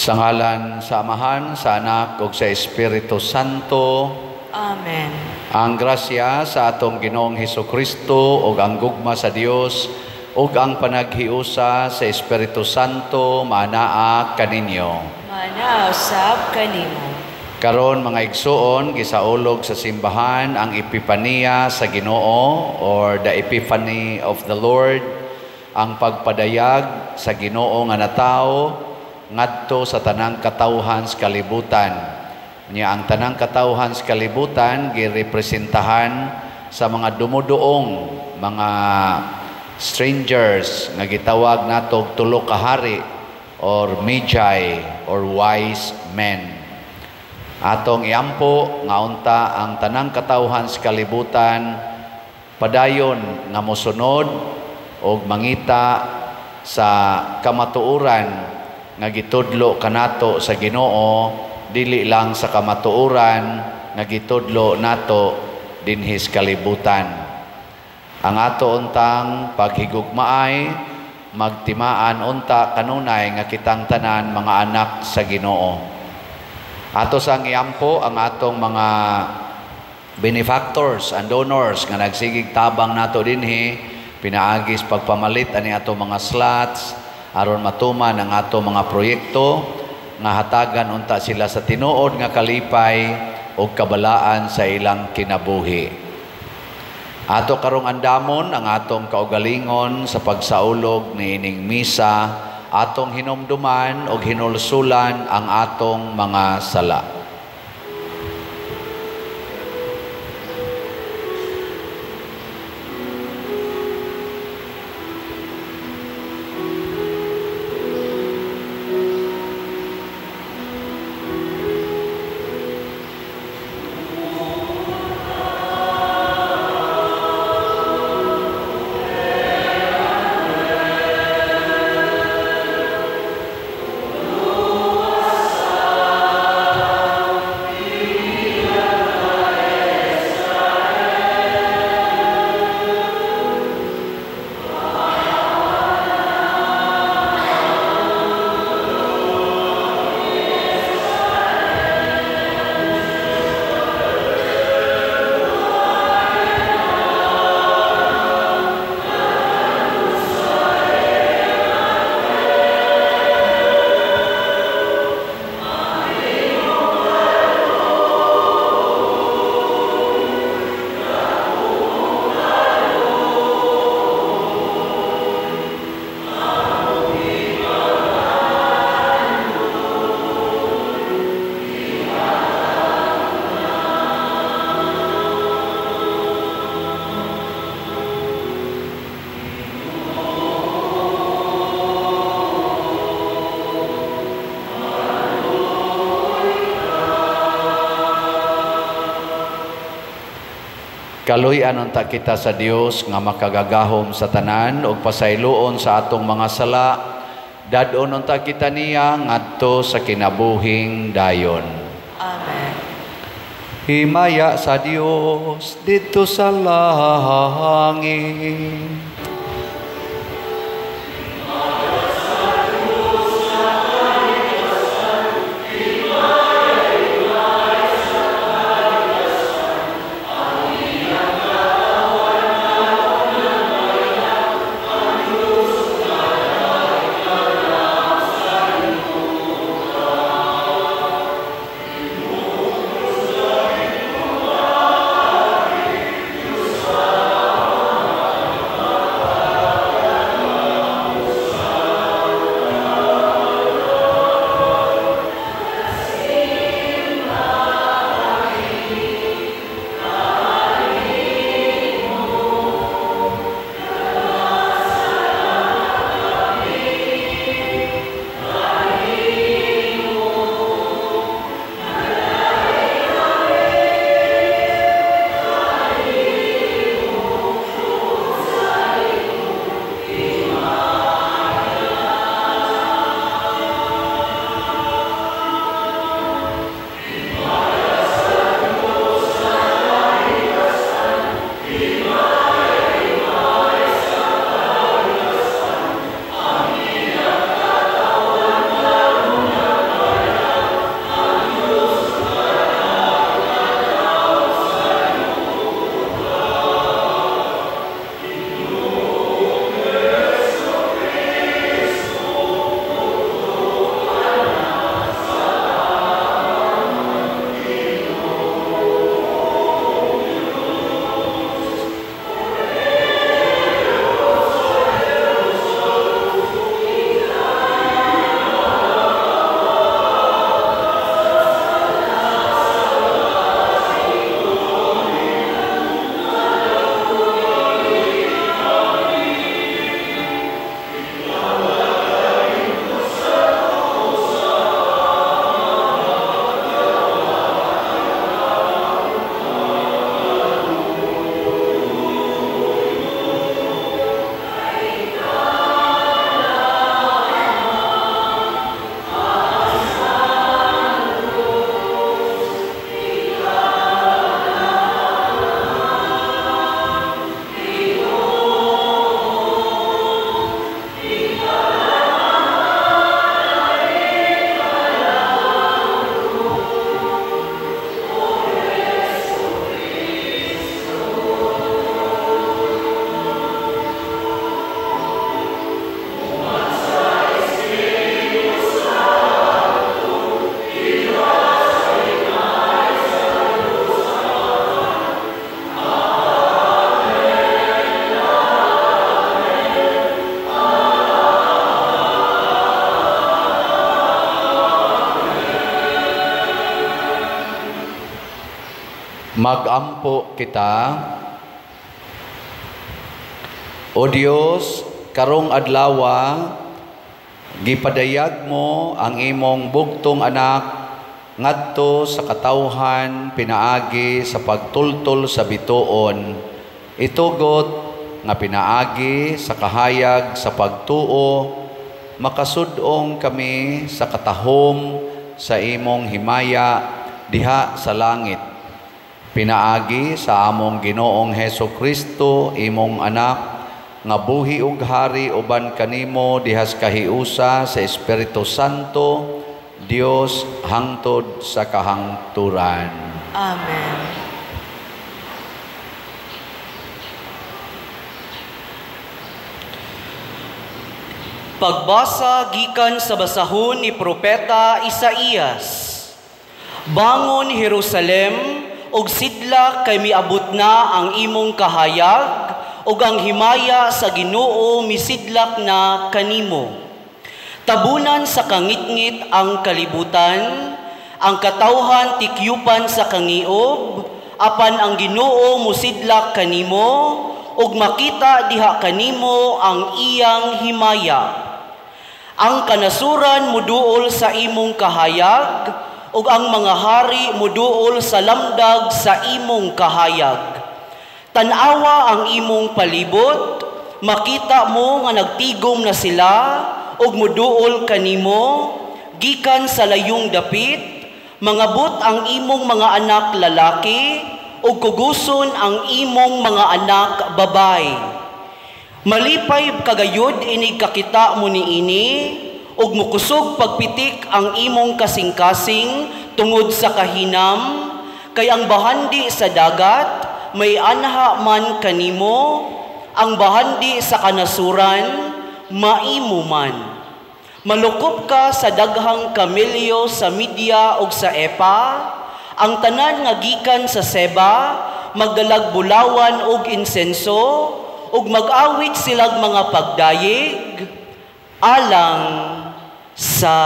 Sa ngalan sa Amahan, sa Anak, ug sa Espiritu Santo. Amen. Ang grasya sa atong Ginoong Hesukristo ug ang gugma sa Dios ug ang panaghiusa sa Espiritu Santo manaa kaninyo. Manausab kanimo. Karon mga igsuon, gisaulog sa simbahan ang Epipania sa Ginoo or the Epiphany of the Lord, ang pagpadayag sa Ginoo nga natawo ngadto sa tanang katawhan sa kalibutan. Nya ang tanang katawhan sa kalibutan girepresentahan sa mga dumuduong mga strangers nga gitawag natog tulo ka hari or magi or wise men. Atong iampo nga unta ang tanang katawhan sa kalibutan padayon nga mosunod og mangita sa kamatuoran nga gitudlo kanato sa Ginoo, dili lang sa kamatuoran nga gitudlo nato dinhi sa kalibutan. Ang ato untang paghigugmaay magtimaan unta kanunay nga kitang tanan mga anak sa Ginoo. Ato sang iampo ang atong mga benefactors and donors nga nagsigig tabang nato dinhi, pinaagis pagpamalit ani ato mga slots aron matuman ang ato mga proyekto nga hatagan unta sila sa tinuod nga kalipay o kabalaan sa ilang kinabuhi. Ato karong andamon ang atong kaugalingon sa pagsaulog ni ining misa, atong hinumduman o hinulsulan ang atong mga sala. Kaluy-an unta kita sa Dios nga makagagahom sa tanan ug pasayloon sa atong mga sala. Dadon unta kita niya ngadto sa kinabuhing dayon. Amen. Himaya sa Dios dito sa langit. Magampo kita. O Dios, karong adlawa, gipadayag mo ang imong bugtong anak ngadto sa katawhan pinaagi sa pagtultol sa bituon. Itugot nga pinaagi sa kahayag sa pagtuo, makasudong kami sa katahom sa imong himaya diha sa langit. Pinaagi sa among Ginoong Hesukristo, imong anak, nga buhi ug hari uban kanimo dihas kahiusa sa Espiritu Santo, Dios hangtod sa kahangturan. Amen. Pagbasa gikan sa basahon ni Propeta Isaías. Bangon Jerusalem, og sidla kay miabot na ang imong kahayag, ug ang himaya sa Ginoo misidlak na kanimo. Tabunan sa kangitngit ang kalibutan, ang katawhan tikyupan sa kangiob, apan ang Ginoo musidlak kanimo, ug makita diha kanimo ang iyang himaya. Ang kanasuran muduol sa imong kahayag, ug ang mga hari muduol sa lamdag sa imong kahayag. Tanawa ang imong palibot, makita mo nga nagtigom na sila, ug muduol kanimo, gikan sa layong dapit, mangabot ang imong mga anak lalaki, ug kuguson ang imong mga anak babay. Malipay kagayod inig kakita mo niini, ug mukusog pagpitik ang imong kasing-kasing tungod sa kahinam, kay ang bahandi sa dagat may anha man kanimo, ang bahandi sa kanasuran maimo man. Malukop ka sa daghang kamelyo sa Media ug sa Epa, ang tanan nga gikan sa Seba magdalag bulawan ug insenso, ug mag-awit silag mga pagdayeg alang sa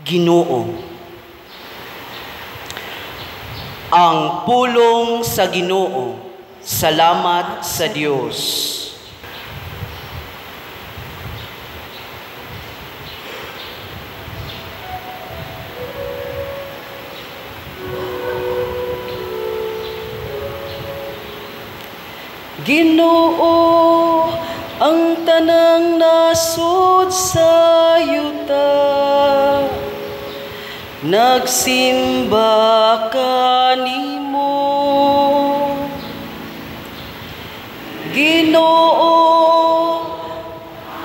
Ginoo. Ang pulong sa Ginoo. Salamat sa Dios. Ginoo, ang tanang nasud sa yuta, nagsimba kanimo. Ginoo,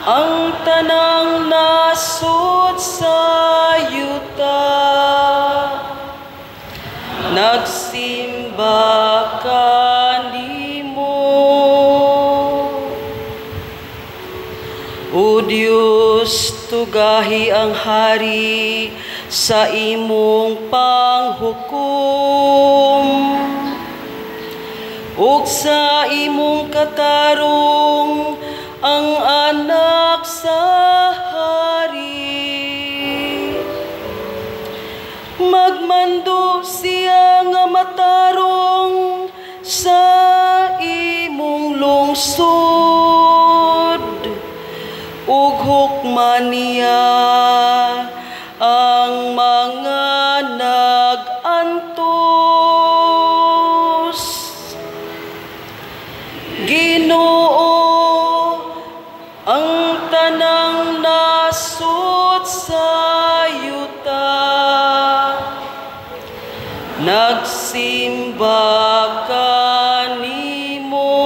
ang tanang nasud sa yuta, nagsimba kanimo. O Diyos, tugahi ang hari sa imong panghukom, ug sa imong katarong ang anak sa hari. Magmando siya nga matarong sa imong lungsod, ug hukman niya ang mga nag-antos. Ginoo, ang tanang nasud sa yuta, nagsimba kanimo.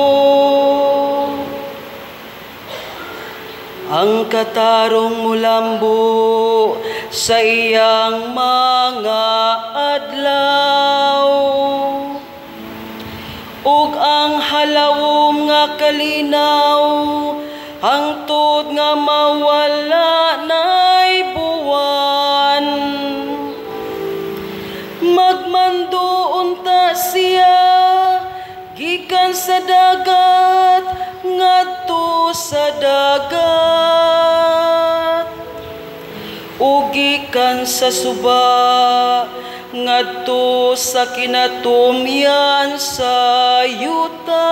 Ang katarong mulambo sa iyang mga adlaw, ug ang halawom nga kalinaw hangtod nga mawala na'y buwan. Magmando unta siya gikan sa dagat ngadto sa dagat, ug gikan sa suba ngadto sa kinatumyan sa yuta.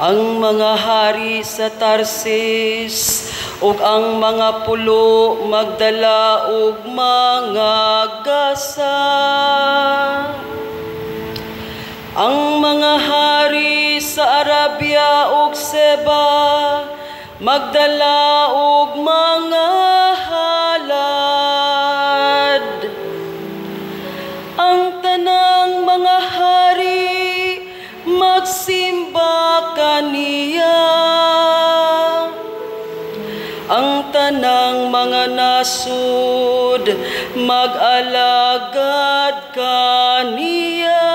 Ang mga hari sa Tarsis ug ang mga pulo magdala og mga gasa. Ang mga hari sa Arabia ug Seba magdala og mga halad. Ang tanang mga hari magsimba kaniya. Ang tanang mga nasud mag-alagad kaniya.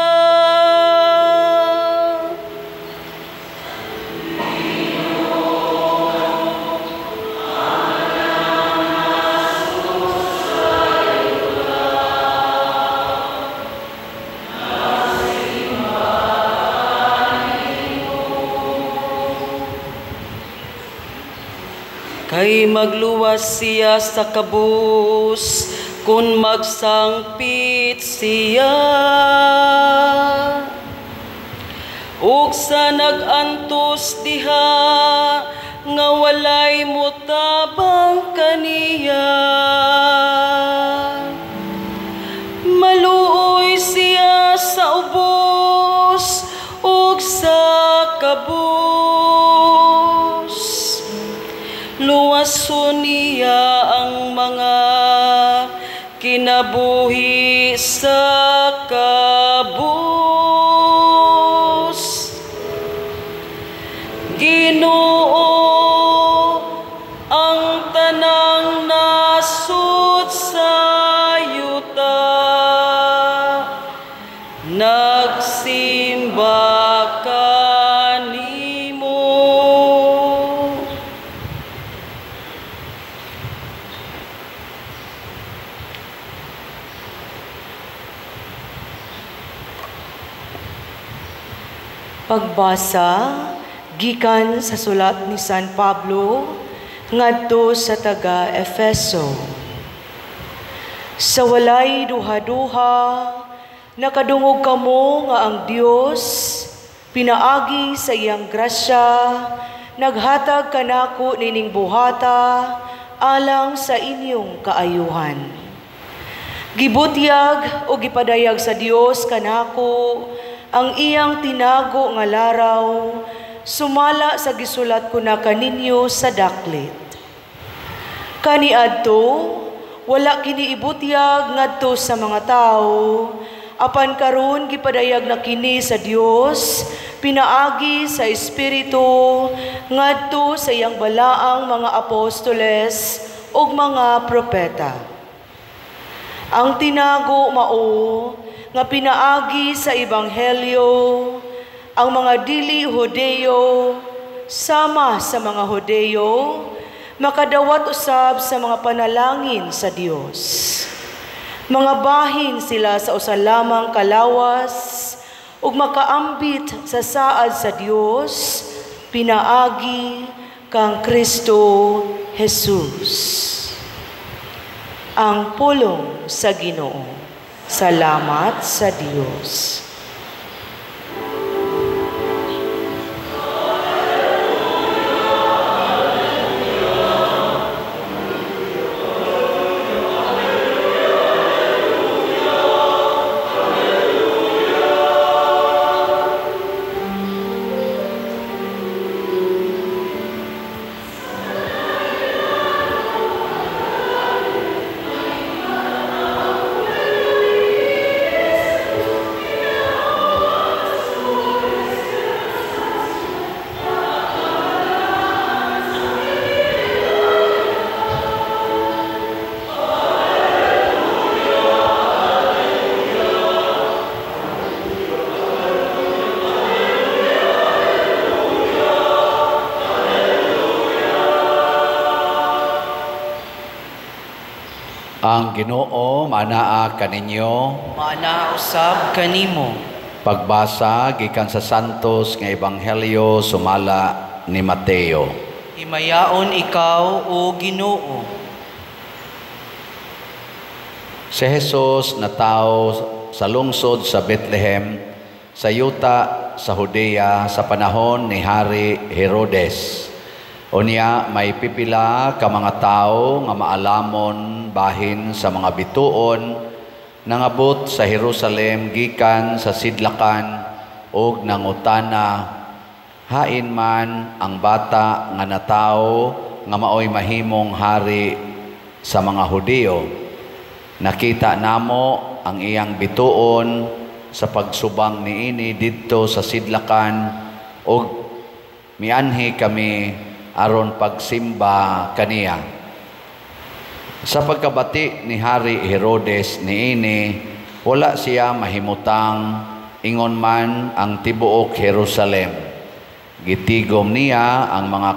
Kay magluwas siya sa kabus, kun magsangpit siya. Ug sa nagantos diha, nga walay mutabang kaniya. Maluoy siya sa ubos, ug sa kabus. Luwason niya ang mga kinabuhi sa kabus. Ginoo, ang tanang nasud sa yuta, nagsimba kanimo. Pagbasa gikan sa sulat ni San Pablo ngadto sa taga Efeso. Sa walay duha-duha nakadungog kamo nga ang Dios pinaagi sa iyang grasya naghatag kanako nining buhata alang sa inyong kaayuhan. Gibutyag o gipadayag sa Dios kanako ang iyang tinago nga laraw, sumala sa gisulat ko na kaninyo sa daklit. Kaniadto, wala kiniibutyag ngadto sa mga tao, apan karon gipadayag na kini sa Dios, pinaagi sa Espiritu, ngadto sa iyang balaang mga apostoles ug mga propeta. Ang tinago mao, nga pinaagi sa Ebanghelyo, ang mga dili Hodeo, sama sa mga Hodeo, makadawat usab sa mga panalangin sa Dios. Mga bahin sila sa usa lamang kalawas, ug makaambit sa saad sa Dios, pinaagi kang Kristo Jesus. Ang pulong sa Ginoo. Salamat sa Diyos. Ang Ginoo manaa kaninyo. Maana usab kanimo. Pagbasa gikan sa Santos nga Ebanghelyo sumala ni Mateo. Himayaon ikaw o Ginoo. Si Jesus natao sa lungsod sa Bethlehem, sa yuta sa Judea sa panahon ni Hari Herodes. Unya may pipila ka mga tao nga maalamon bahin sa mga bituon nangabot sa Jerusalem gikan sa sidlakan ug nangutana, hain man ang bata nga natawo nga maoy mahimong hari sa mga Hudiyo. Nakita namo ang iyang bituon sa pagsubang niini didto sa sidlakan ug mianhi kami aron pagsimba kaniya. Sa pagkabati ni Hari Herodes niini, wala siya mahimutang ingon man ang tibuok Jerusalem. Gitigom niya ang mga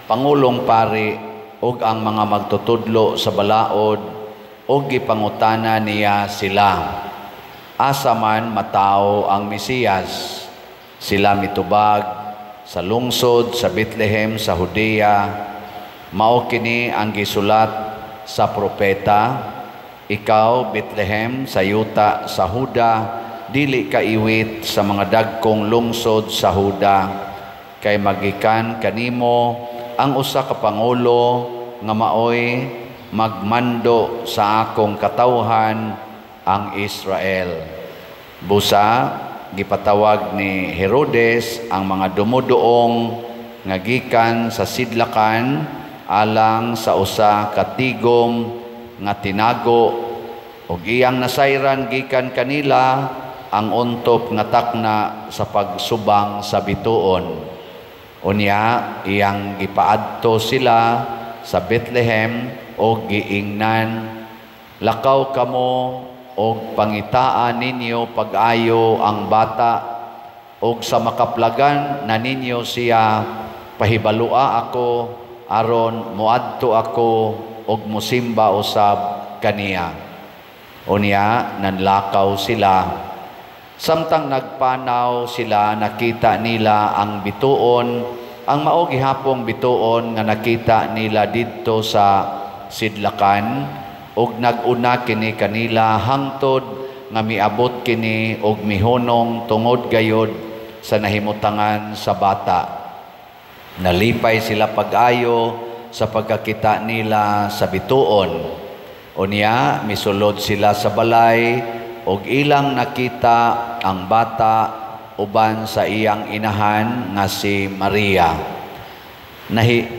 pangulong pari ug ang mga magtutudlo sa balaod ug gipangutana niya sila. Asa man matao ang Mesiyas? Sila mitubag sa lungsod sa Bethlehem sa Judea. Mao kini ang gisulat sa propeta, ikaw Bethlehem sa yuta sa Huda, dili ka iwit sa mga dagkong lungsod sa Huda, kay magikan kanimo ang usa ka pangulo nga maoy magmando sa akong katawhan, ang Israel. Busa gipatawag ni Herodes ang mga dumuduong nga gikan sa sidlakan alang sa usa ka tigom nga tinago ug iyang nasayran gikan kanila ang untop nga takna sa pagsubang sa bituon. Unya iyang gipaadto sila sa Bethlehem ug giingnan, lakaw kamo ug pangitaan ninyo pag-ayo ang bata ug sa makaplagan na ninyo siya pahibalua ako aron muadto ako ug musimba usab kaniya. Unya nanlakaw sila. Samtang nagpanaw sila, nakita nila ang bituon, ang mao gihapong bituon nga nakita nila didto sa sidlakan ug nag-una kini kanila hangtod nga miabot kini og mihunong tungod gayod sa nahimutangan sa bata. Nalipay sila pag-ayo sa pagkakita nila sa bituon. Unya misulod sila sa balay ug ilang nakita ang bata uban sa iyang inahan nga si Maria.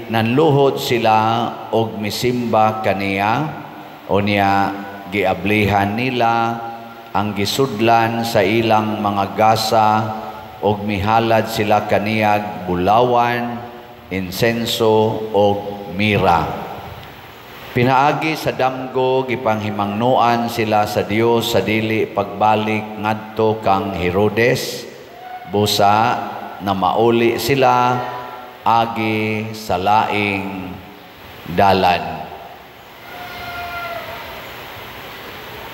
Nanluhod sila ug misimba kaniya. Unya giablihan nila ang gisudlan sa ilang mga gasa ug mihalad sila kaniyag bulawan, insenso ug mira. Pinaagi sa damgo gipanghimangnuan sila sa Dios sa dili pagbalik ngadto kang Herodes, busa na mauli sila agi sa laing dalan.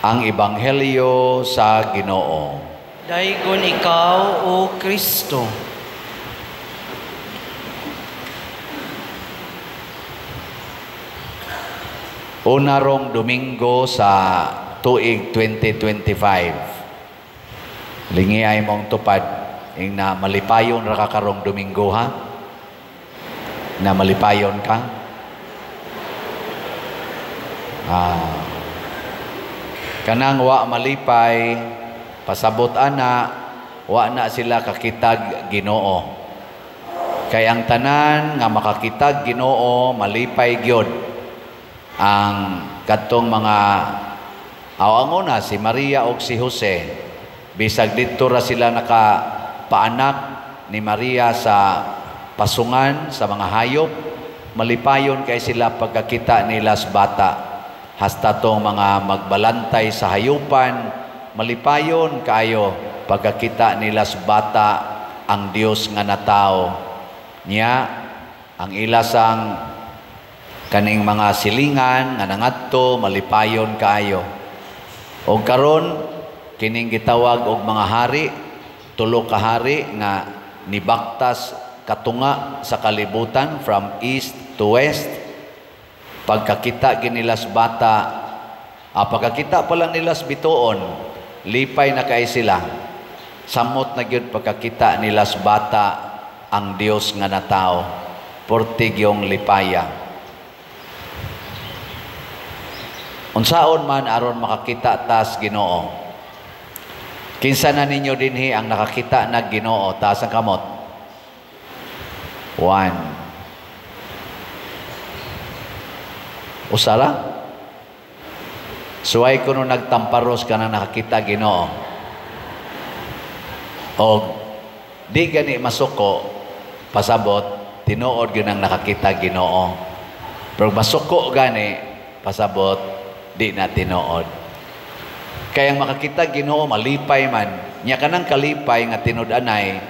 Ang Ebanghelyo sa Ginoo. Daygon ikaw o Kristo. Una rong Domingo sa tuig 2025. Lingi ay mong tupad ing na malipayon ra ka karong Domingo ha? Na malipayon ka? Kanang wa malipay, pasabot ana, wa na sila kakitag Ginoo. Kay ang tanan nga makakitag Ginoo malipay gyud. Ang katong mga awanguna si Maria ug si Jose, bisag didto ra sila nakapaanak ni Maria sa pasungan sa mga hayop, malipayon kay sila pagkakita nila sa bata. Hasta tong mga magbalantay sa hayupan, malipayon kayo pagkakita nila sa bata ang Dios nga natao. Niya ang ilasang kaning mga silingan nga nangadto malipayon kaayo. O karon kining gitawag og mga hari, tulo ka hari nga nibaktas katunga sa kalibutan from east to west. Pagkakita ginilas bata, pagkakita pa lang nilas bituon, lipay na kay sila. Samot na gyud pagkakita nilas bata ang Dios nga natao, portig yung lipaya. Unsaon man aron makakita tas Ginoo. Kinsa na ninyo dinhi ang nakakita na Ginoo taas ang kamot? 1. Usara? Suway kuno nagtamparos ka na nakakita Ginoo. O di gani masuko, pasabot, tinuod yun ang nakakita Ginoo. Pero masuko gani, pasabot, di na tinuod. Kaya makakita Ginoo, malipay man. Nya kanang kalipay nga tinud-anay,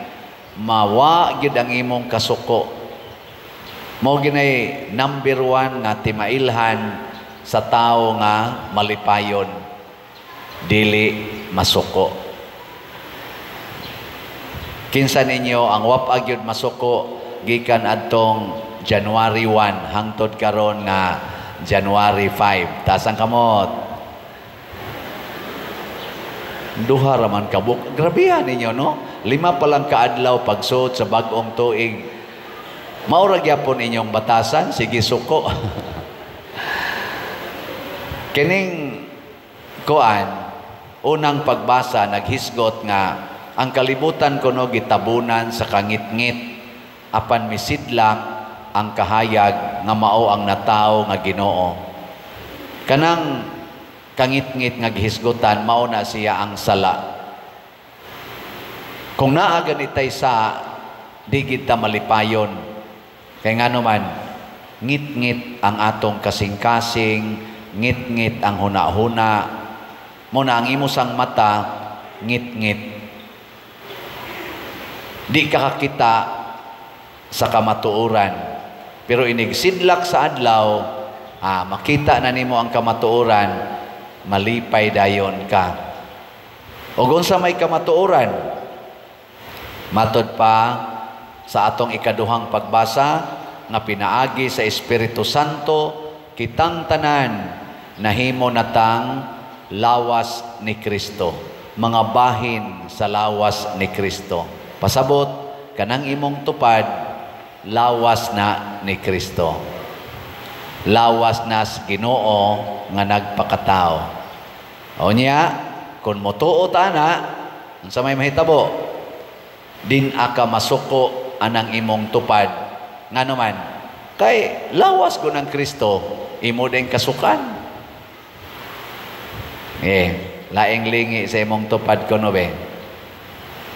mawa gyud ang imong kasuko. Mao ginay number 1 nga timailhan sa tao nga malipayon, dili masuko. Kinsa ninyo ang wap-ag yun masuko gikan adtong January 1 hangtod karon nga January 5. Taas ang kamot. Duha raman kabuk. Grabihan ninyo, no? 5 pa lang kaadlaw pagsuot sa bag-ong tuig. Maura gyapon inyong batasan, sige suko. Kining kuan, unang pagbasa naghisgot nga ang kalibutan kuno gitabunan sa kangit-ngit apan misidlak ang kahayag nga mao ang natawo nga Ginoo. Kanang kangit-ngit nga gihisgutan mao na siya ang sala. Kung naa ganitay sa di kita malipayon, kay ngano man ngit-ngit ang atong kasing-kasing, ngit-ngit ang huna-huna, mo na ang imong mata ngit-ngit. Di ka kakita sa kamatuoran. Pero inigsidlak sa adlaw, makita na nimo ang kamatuoran, malipay dayon ka. O unsa may kamatuoran? Matod pa sa atong ikaduhang pagbasa, nga pinaagi sa Espiritu Santo, kitang tanan nahimo natang lawas ni Kristo. Mga bahin sa lawas ni Kristo. Pasabot, kanang imong tupad, lawas na ni Kristo. Lawas na sa Ginoo nga nagpakatao. O niya, kung motuo ta na, sa may mahitabo, din aka masuko anang imong tupad. Nga naman, kay lawas ko ng Kristo, imo din kasukan. Laing lingi sa imong tupad ko no be.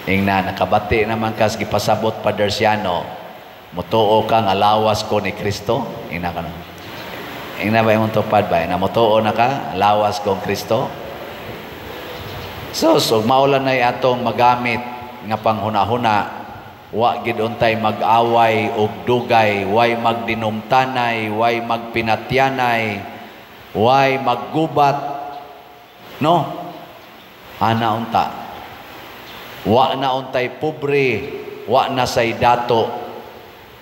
Ingna, nakabati naman kas gipasabot Padre Siano, mutuo ka nga lawas ko ni Kristo. Ingna ka na. Ingna ba imong tupad ba? Na mutuo na ka, lawas kong Kristo. So maulan na atong magamit nga panghuna-huna, wa gid untay mag-away og dugay, way magdinumtanay, way magpinatyanay, way maggubat. No? Ana unta. Wa na untay pobre, wa na say dato,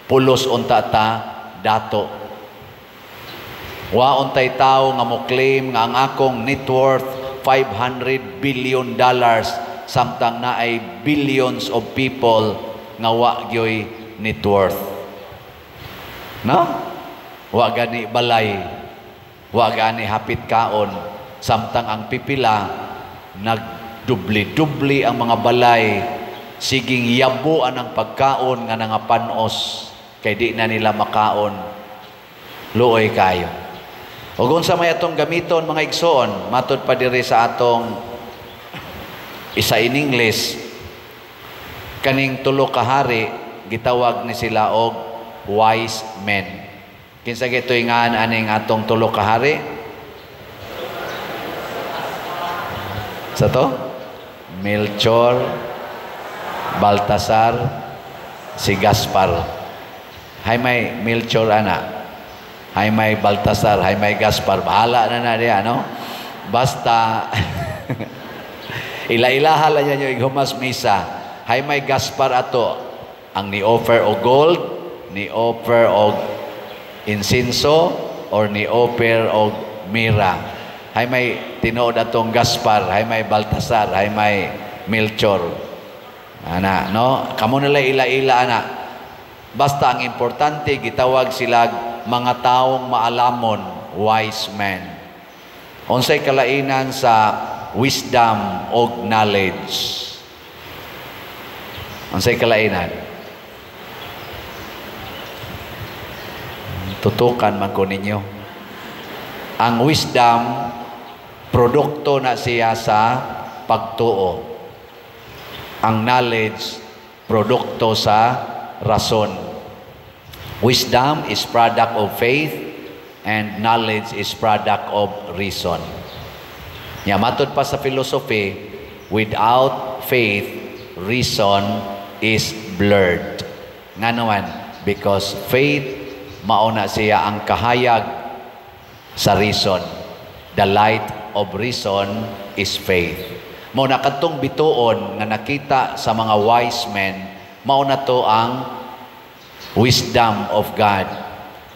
pulos unta ta dato. Wa untay tao nga mo claim nga ang akong net worth $500 billion, samtang na ay billions of people nga wa gyoy net worth. No? Wa gani balay, wa gani hapit kaon, samtang ang pipila nagdubli-dubli ang mga balay, siging yabuan ang pagkaon nga nangapanos, kay di na nila makaon. Luoy kayo. O kung sa may atong gamiton mga igsoon, matod pa diri sa atong isa in English, kaning tulo ka hari, gitawag ni sila og wise men. Kinsa gituingan aning atong tulo ka hari? Sa to? Melchor, Baltasar, si Gaspar. Hay may Melchor ana. Jaime Baltasar, Jaime Gaspar, bahala na diya, no? Basta, ila-ilaha lang yan yung ighumas misa. Jaime Gaspar ato, ang ni-offer o gold, ni-offer o insinso, or ni-offer o mira. Jaime tinuod atong Gaspar, Jaime Baltasar, Jaime Melchor. Ana, no? Kamo nila ila-ila, ana. Basta ang importante, gitawag sila mga taong maalamon, wise men. Unsay kalainan sa wisdom o knowledge? Unsay kalainan? Tutukan man ko ninyo. Ang wisdom, produkto na siya sa pagtuo. Ang knowledge, produkto sa rason. Wisdom is product of faith and knowledge is product of reason. Nya matod pa sa philosophy, without faith, reason is blurred. Nga naman, because faith mauna siya ang kahayag sa reason. The light of reason is faith. Mao na kadtong bituon nga nakita sa mga wise men, mao na to ang wisdom of God.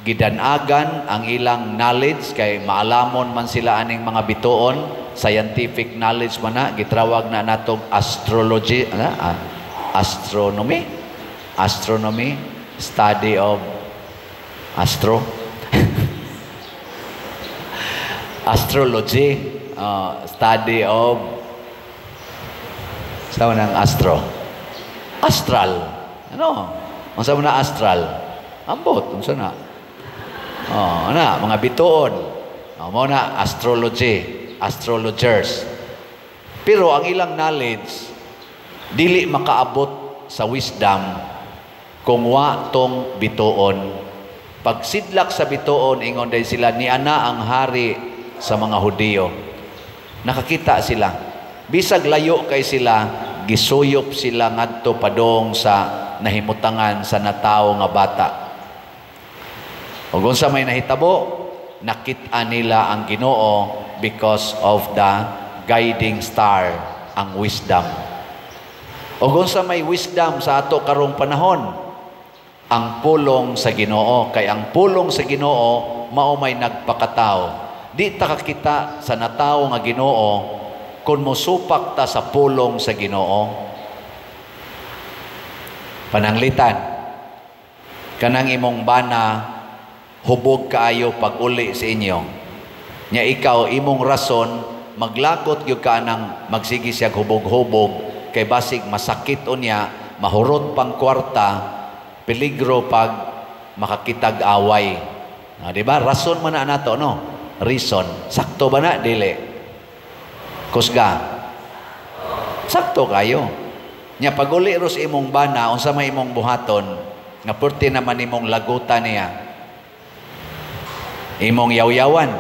Gidanagan ang ilang knowledge kay maalamon man sila aning mga bituon, scientific knowledge man na gitrawag na natong astrology, astronomy, study of astrology, study of sa nang astral. Ano? Unsa man na astral? Ambot, unsa na? Mga bituon. Mao na astrologers. Pero ang ilang knowledge dili makaabot sa wisdom kung wa tong bituon. Pagsidlak sa bituon, ingon day sila, ni ana ang hari sa mga Hudiyo. Nakakita sila. Bisag layo kay sila, gisuyop sila ngadto padong sa nahimutangan sa natawo nga bata. O kung sa may nahitabo, nakita nila ang Ginoo because of the guiding star, ang wisdom. O kung sa may wisdom sa ato karong panahon, ang pulong sa Ginoo. Kay ang pulong sa Ginoo mao may nagpakatao. Di ta kakita sa natawo nga Ginoo kung mosupak ta sa pulong sa Ginoo. Pananglitan, kanang imong bana hubog kaayo pag uli sa inyo. Nya ikaw imong rason maglagot gyud ka nang magsigi siya hubog-hubog kay basig masakit unya, mahurot pang kwarta, peligro pag makakitag away. Di ba? Rason man na nato, no? Reason. Sakto ba na? Dili. Kusga. Sakto kayo. Nya paguli ros imong bana, unsa may imong buhaton, nga purti naman imong lagutan niya. Imong yawyawan.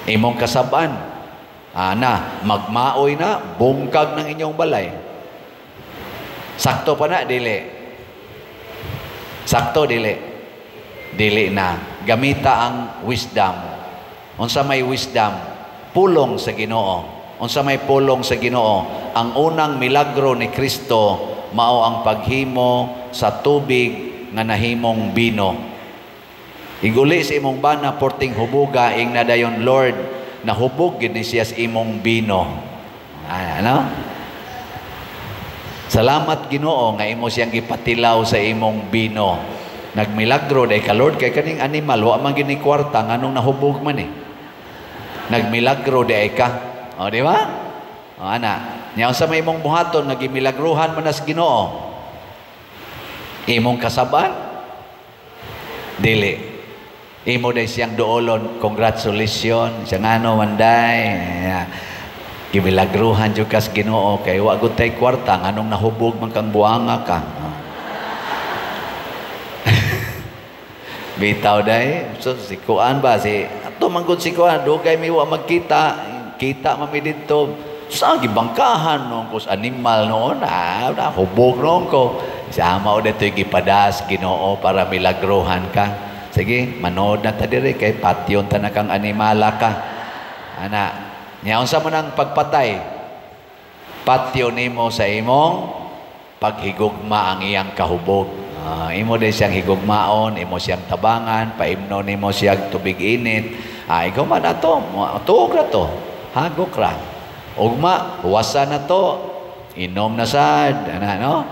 Imong kasaban. Magmaoy na, bungkag ng inyong balay. Sakto pa na? Dili. Sakto, dili. Dili na. Gamita ang wisdom. Unsa may wisdom? Pulong sa Ginoo. Unsa may pulong sa Ginoo? Ang unang milagro ni Kristo mao ang paghimo sa tubig nga nahimong bino. Iguli sa imong bana porting hubuga ing nadayon Lord, nahubog gid ni siya sa imong bino. Ano? Salamat Ginoo nga imo siyang gipatilaw sa imong bino. Nagmilagro day ka Lord kay kaning animal wa man gini kwarta nganong nahubog man eh. Nagmilagro day ka. O di ba? O ana, nya sa may imong buhaton nagimilagruhan man as Ginoo. Imong kasaban? Dili. Imo day siyang doolon, congratulations, siyang ano manday. Gimilagruhan jud kas Ginoo kay wa gud tay kwarta nganong nahubog man kang buanga ka. Bitaw day, so si kuan ba si ato man gud si kuan dugay mi wa magkita, kita man mi didto. Sa gibangkahan noon ko sa animal noon, hubog noon ko. Sama o dito gipadas Ginoo para milagruhan ka. Sige, manood na ta diri kay patyon ta na kang animala ka. Ana, nya unsa man ang pagpatay? Patyo nimo sa imong paghigugma ang iyang kahubog. Imo din siyang higugmaon, imo siyang tabangan, paimno nimo siyang tubig init. Ikaw man ato, tuog na to, hagok ra. Ugma, huwasan na to, inom na sad, no?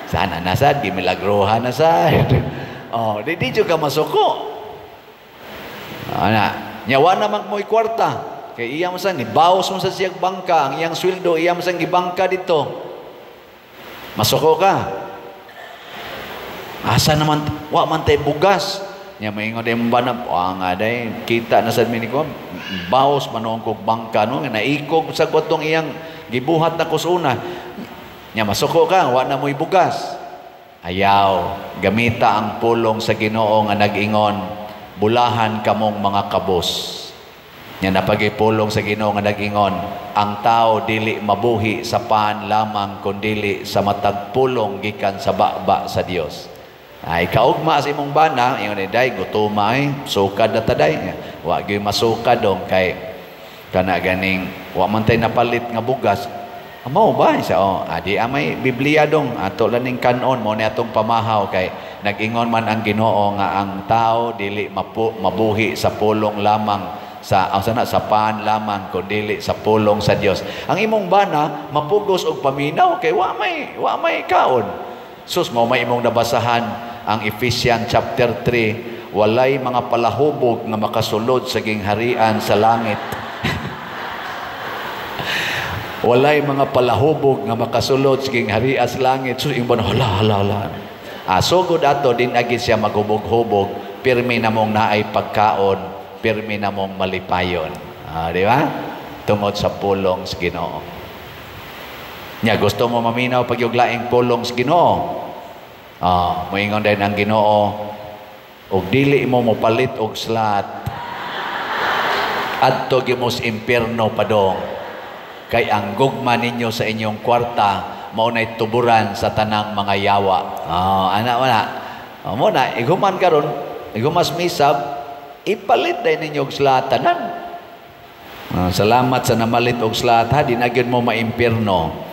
Sana na sad, gimilagrohan na sad. Di juga masuko. Nyawa naman mo'y kwarta. Kaya iya mo sa, nibawas mo sa siyang bangka, ang iyang sweldo, iya mo sa gibangka dito. Masuko ka. Asa naman, wa man tayo bugas. Nya maingon day mo ba na, nga day, kita na sa miniko, bawas manoong kong bangka, no? Naikog sa kwatong iyang gibuhat na kusuna. Nya masuko ka, wa na mo'y bugas. Ayaw, gamita ang pulong sa Ginoo nga nag-ingon, bulahan kamong mga kabos. Nya napagipulong sa Ginoo nga nag-ingon, ang tao dili mabuhi sa paan lamang kundili sa matag pulong gikan sa baba sa Dios. Ay kaugma sa imong bana, ingon day gutuma sukad na taday. Wa gyud masukad dong kay kana ganing wa man tay napalit nga bugas. Mao ba siya adi amay Biblia dong ato laning kanon mo ni atong pamahaw kay nag-ingon man ang Ginoo nga ang tao dili mabuhi sa pulong lamang sa paan lamang kundi sa pulong sa Dios. Ang imong bana mapugos og paminaw kay wa may kaon. Sus mo may imong nabasahan ang Ephesians chapter 3, walay mga palahubog nga makasulod sa gingharian sa langit. Walay mga palahubog nga makasulod sa gingharian sa langit. So imong hala. Sugod ato din agi siya maghubog-hubog, pirmi na mong naay pagkaon, pirmi na mong malipayon. Di ba? Tungod sa pulong sa Ginoo. Nya gusto mo maminaw pag yung laing pulong sa Ginoo. Moingon din ang Ginoo, og dili mo mopalit og slat. Adto gimos impierno padong. Kay ang gugma ninyo sa inyong kwarta mao nay tuburan sa tanang mga yawa. Mo na iguman karon, igumas misab, ipalit day ninyo og slatanan. Salamat sa namalit og slat ha, di na gyud mo maimpierno.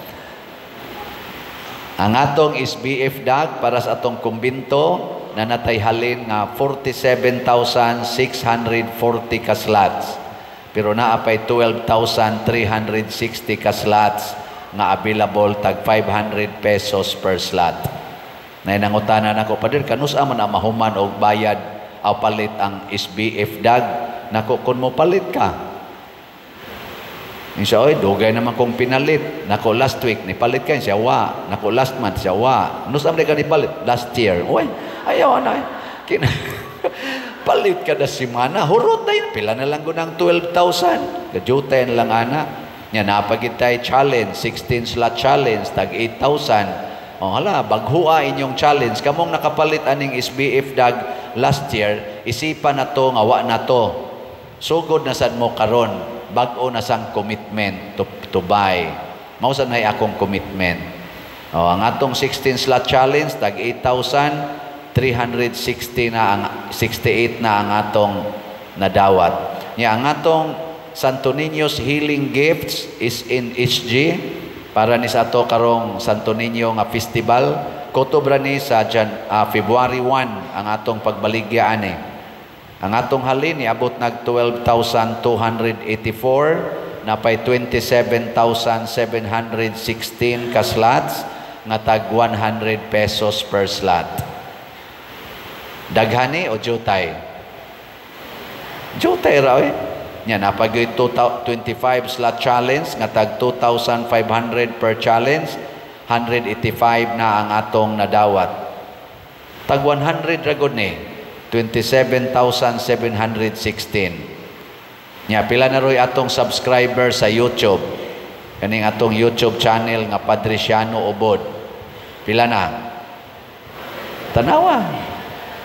Ang atong SBF DAG para sa atong kumbinto na natay halin nga 47,640 ka slots. Pero naapay 12,360 ka slots nga available tag 500 pesos per slot. Nanangutanan ako, Pader, kanusa man ang mahuman og bayad o palit ang SBF DAG? Nako, kung mo palit ka. Siya, dugay naman kong pinalit. Nako, last week, nipalit ka. Siya, wa. Nako, last month, siya, wa. Nusa man ka nipalit? Last year. Ayaw na. Palit ka na simana. Hurot na yun. Pila na lang ko ng 12,000. Kadyutay lang, ana. Yan, napagitay challenge. 16 slot challenge. Tag 8,000. Hala, baghua inyong challenge. Kamong nakapalit aning SBF DAG last year, isipan na to, ngawa na to. Sugod na sad mo karon, bag-o na sang commitment to buy. Mausan na akong commitment. Ang atong 16 slot challenge, tag 8,000, 360 na ang 68 na ang atong nadawat. Ang atong Santo Niño's Healing Gifts is in HG para ni sa ato karong Santo Niño nga festival. Kotobra ni sa February 1 ang atong pagbaligya ani. Ang atong halin niabot nag 12,284 na pay 27,716 ka slots nga tag 100 pesos per slot. Daghani o jutay? Jutay raw Nya napagyoy 25 slot challenge nga tag 2,500 per challenge, 185 na ang atong nadawat. Tag 100 ra gud ni 27,716. Nya pila na roy atong subscriber sa YouTube. Kaning atong YouTube channel nga Patriciano Ubod. Pila na? Tanawa.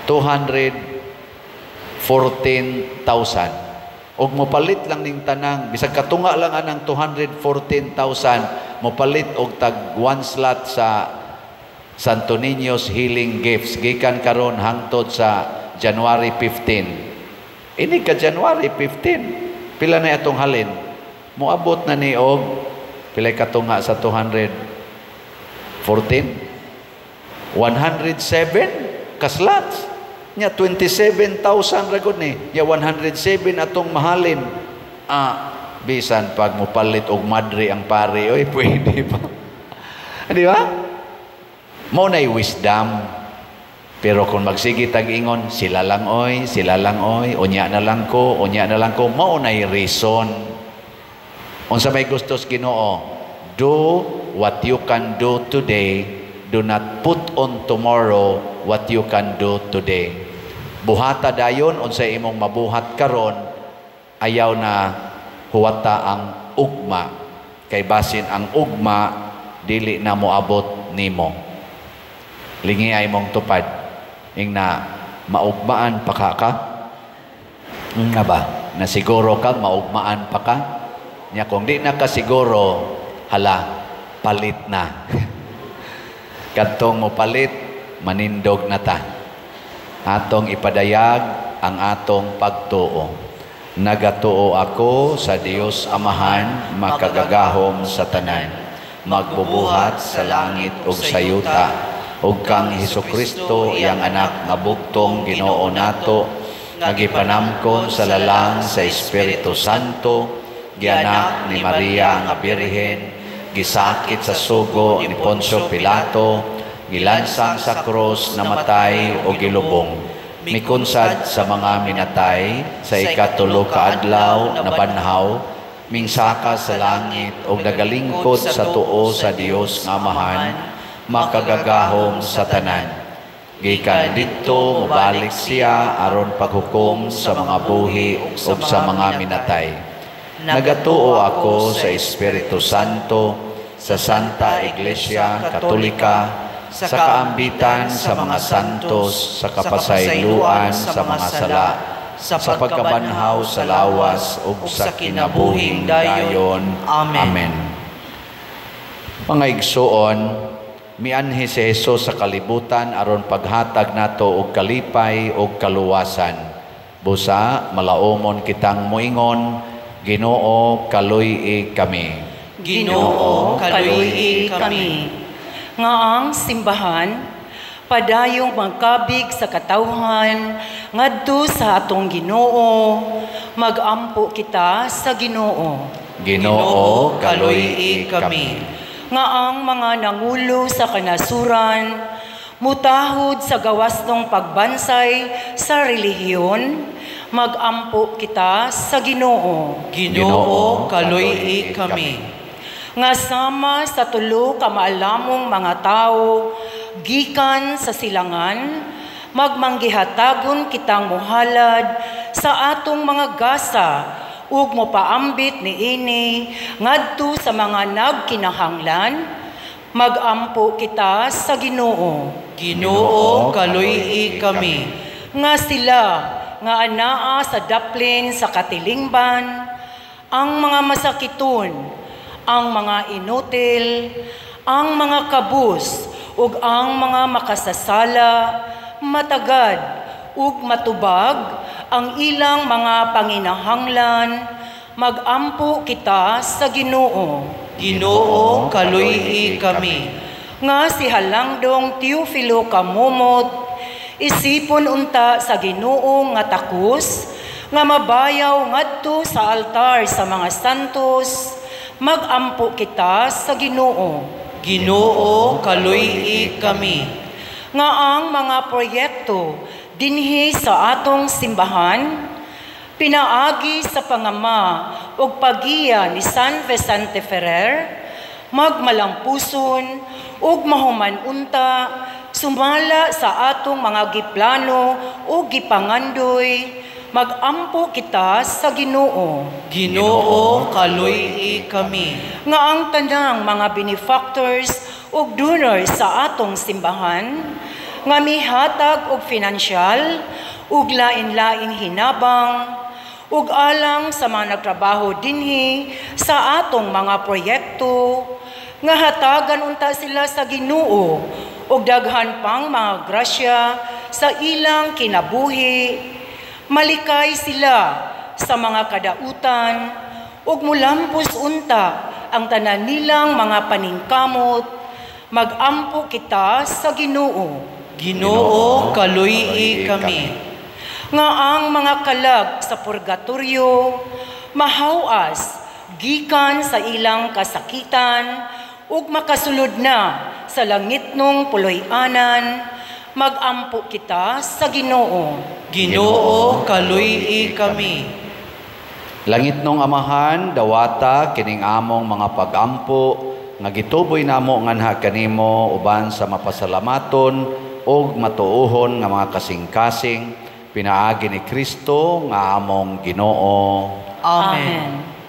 214,000. Og mopalit lang ning tanang, bisag katunga lang anang 214,000, mopalit og tag 1 slot sa Santo Niño's Healing Gifts. Gikan karon hangtod sa January 15. Ini ka January 15. Pila na atong halin? Moabot na ni og pilay katunga sa 214? 107 kaslats. Nya 27,000 ragod ni. Ya 107 atong mahalin. Bisan pag mupalit og madre ang pare, oy pwede pa. Di ba? Mo na'y wisdom. Pero kung magsige tag-ingon, sila lang oy, unya na lang ko, mo na'y reason. Unsa may gustos Ginoo, do what you can do today, do not put on tomorrow what you can do today. Buhata dayon, unsa imong mabuhat karon, ayaw na huwata ang ugma. Kay basin ang ugma, dili na moabot nimo. Lingi ay mong tupad. Ing na maugmaan pa ka? Nga ba? Na siguro ka, maugmaan pa ka? Nya kung di na ka siguro, hala, palit na. Kadtong mo palit, manindog na ta. Atong ipadayag ang atong pagtuo. Nagatuo ako sa Dios Amahan, makagagahom sa tanan, magbubuhat sa langit ug sa yuta, ug kang Hesukristo iyang anak nga bugtong Ginoo nato, nagipanamkon sa lalang sa Espiritu Santo, gianak ni Maria nga Birhen, gisakit sa sugo ni Poncio Pilato, gilansang sa krus, namatay o gilubong, mikunsad sa mga minatay, sa ikatulo ka adlaw na banhaw, mingsaka sa langit o nagalingkod sa tuo sa Dios nga Amahan, makagagahom sa tanan. Gikan dito mabalik siya aron paghukom sa mga buhi o sa mga minatay. Nagatuo ako sa Espiritu Santo, sa Santa Iglesia Katolika, sa kaambitan sa mga santos, sa kapasayloan sa mga sala, sa pagkabanhaw sa lawas ug sa kinabuhing dayon. Amen. Mga igsoon, mianhi si Jesus sa kalibutan aron paghatag nato og kalipay ug kaluwasan. Busa malaumon kitang moingon, Ginoo kaluy-i kami. Ginoo kaluy-i kami. Nga ang simbahan, padayong magkabig sa katawhan, ngadto sa atong Ginoo, magampo kita sa Ginoo. Ginoo kaluy-i kami. Nga ang mga nangulo sa kanasuran, mutahod sa gawastong pagbansay sa relihiyon, magampo kita sa Ginoo. Ginoo kaluy-i kami. Nga sama sa tulo ka maalamong mga tao, gikan sa silangan, magmanggihatagon kitang muhalad sa atong mga gasa, ug mopaambit niini ngadto sa mga nagkinahanglan, magampo kita sa Ginoo. Ginoo kaluy-i kami. Nga sila nga anaa sa daplin sa katilingban, ang mga masakiton, ang mga inutil, ang mga kabus, ug ang mga makasasala, matagad, ug matubag, ang ilang mga panginahanglan, magampo kita sa Ginoo. Ginoo kaluy-i kami. Nga si Halangdong Teofilo Kamumot, isipon unta sa Ginoo nga takos, nga mabayaw ngadto sa altar sa mga santos, magampo kita sa Ginoo. Ginoo kaluy-i kami. Nga ang mga proyekto dinhi sa atong simbahan, pinaagi sa pangama ug pagiya ni San Vicente Ferrer, magmalampuson ug mahuman unta, sumala sa atong mga giplano ug gipangandoy, magampo kita sa Ginoo. Ginoo kaluy-i kami. Nga ang tanang mga benefactors ug donors sa atong simbahan, nga mihatag og finansyal ug lain-laing hinabang, ug alang sa mga nagtrabaho dinhi sa atong mga proyekto, nga hatagan unta sila sa Ginoo ug daghan pang mga grasya sa ilang kinabuhi. Malikay sila sa mga kadautan, ug mulampos unta ang tanan nilang mga paningkamot. Magampo kita sa Ginoo. Ginoo, kaluy kami. Nga ang mga kalag sa purgatoryo mahawas gikan sa ilang kasakitan ug makasulod na sa langitnong puloy-anan. Magampo kita sa Ginoo. Ginoo, kaluy kami. Langit nung Amahan, dawata kining among mga pagampo nga gituboy namo nganha kanimo uban sa mapasalamaton ug matuohon nga mga kasing-kasing pinaagi ni Kristo nga among Ginoo. Amen.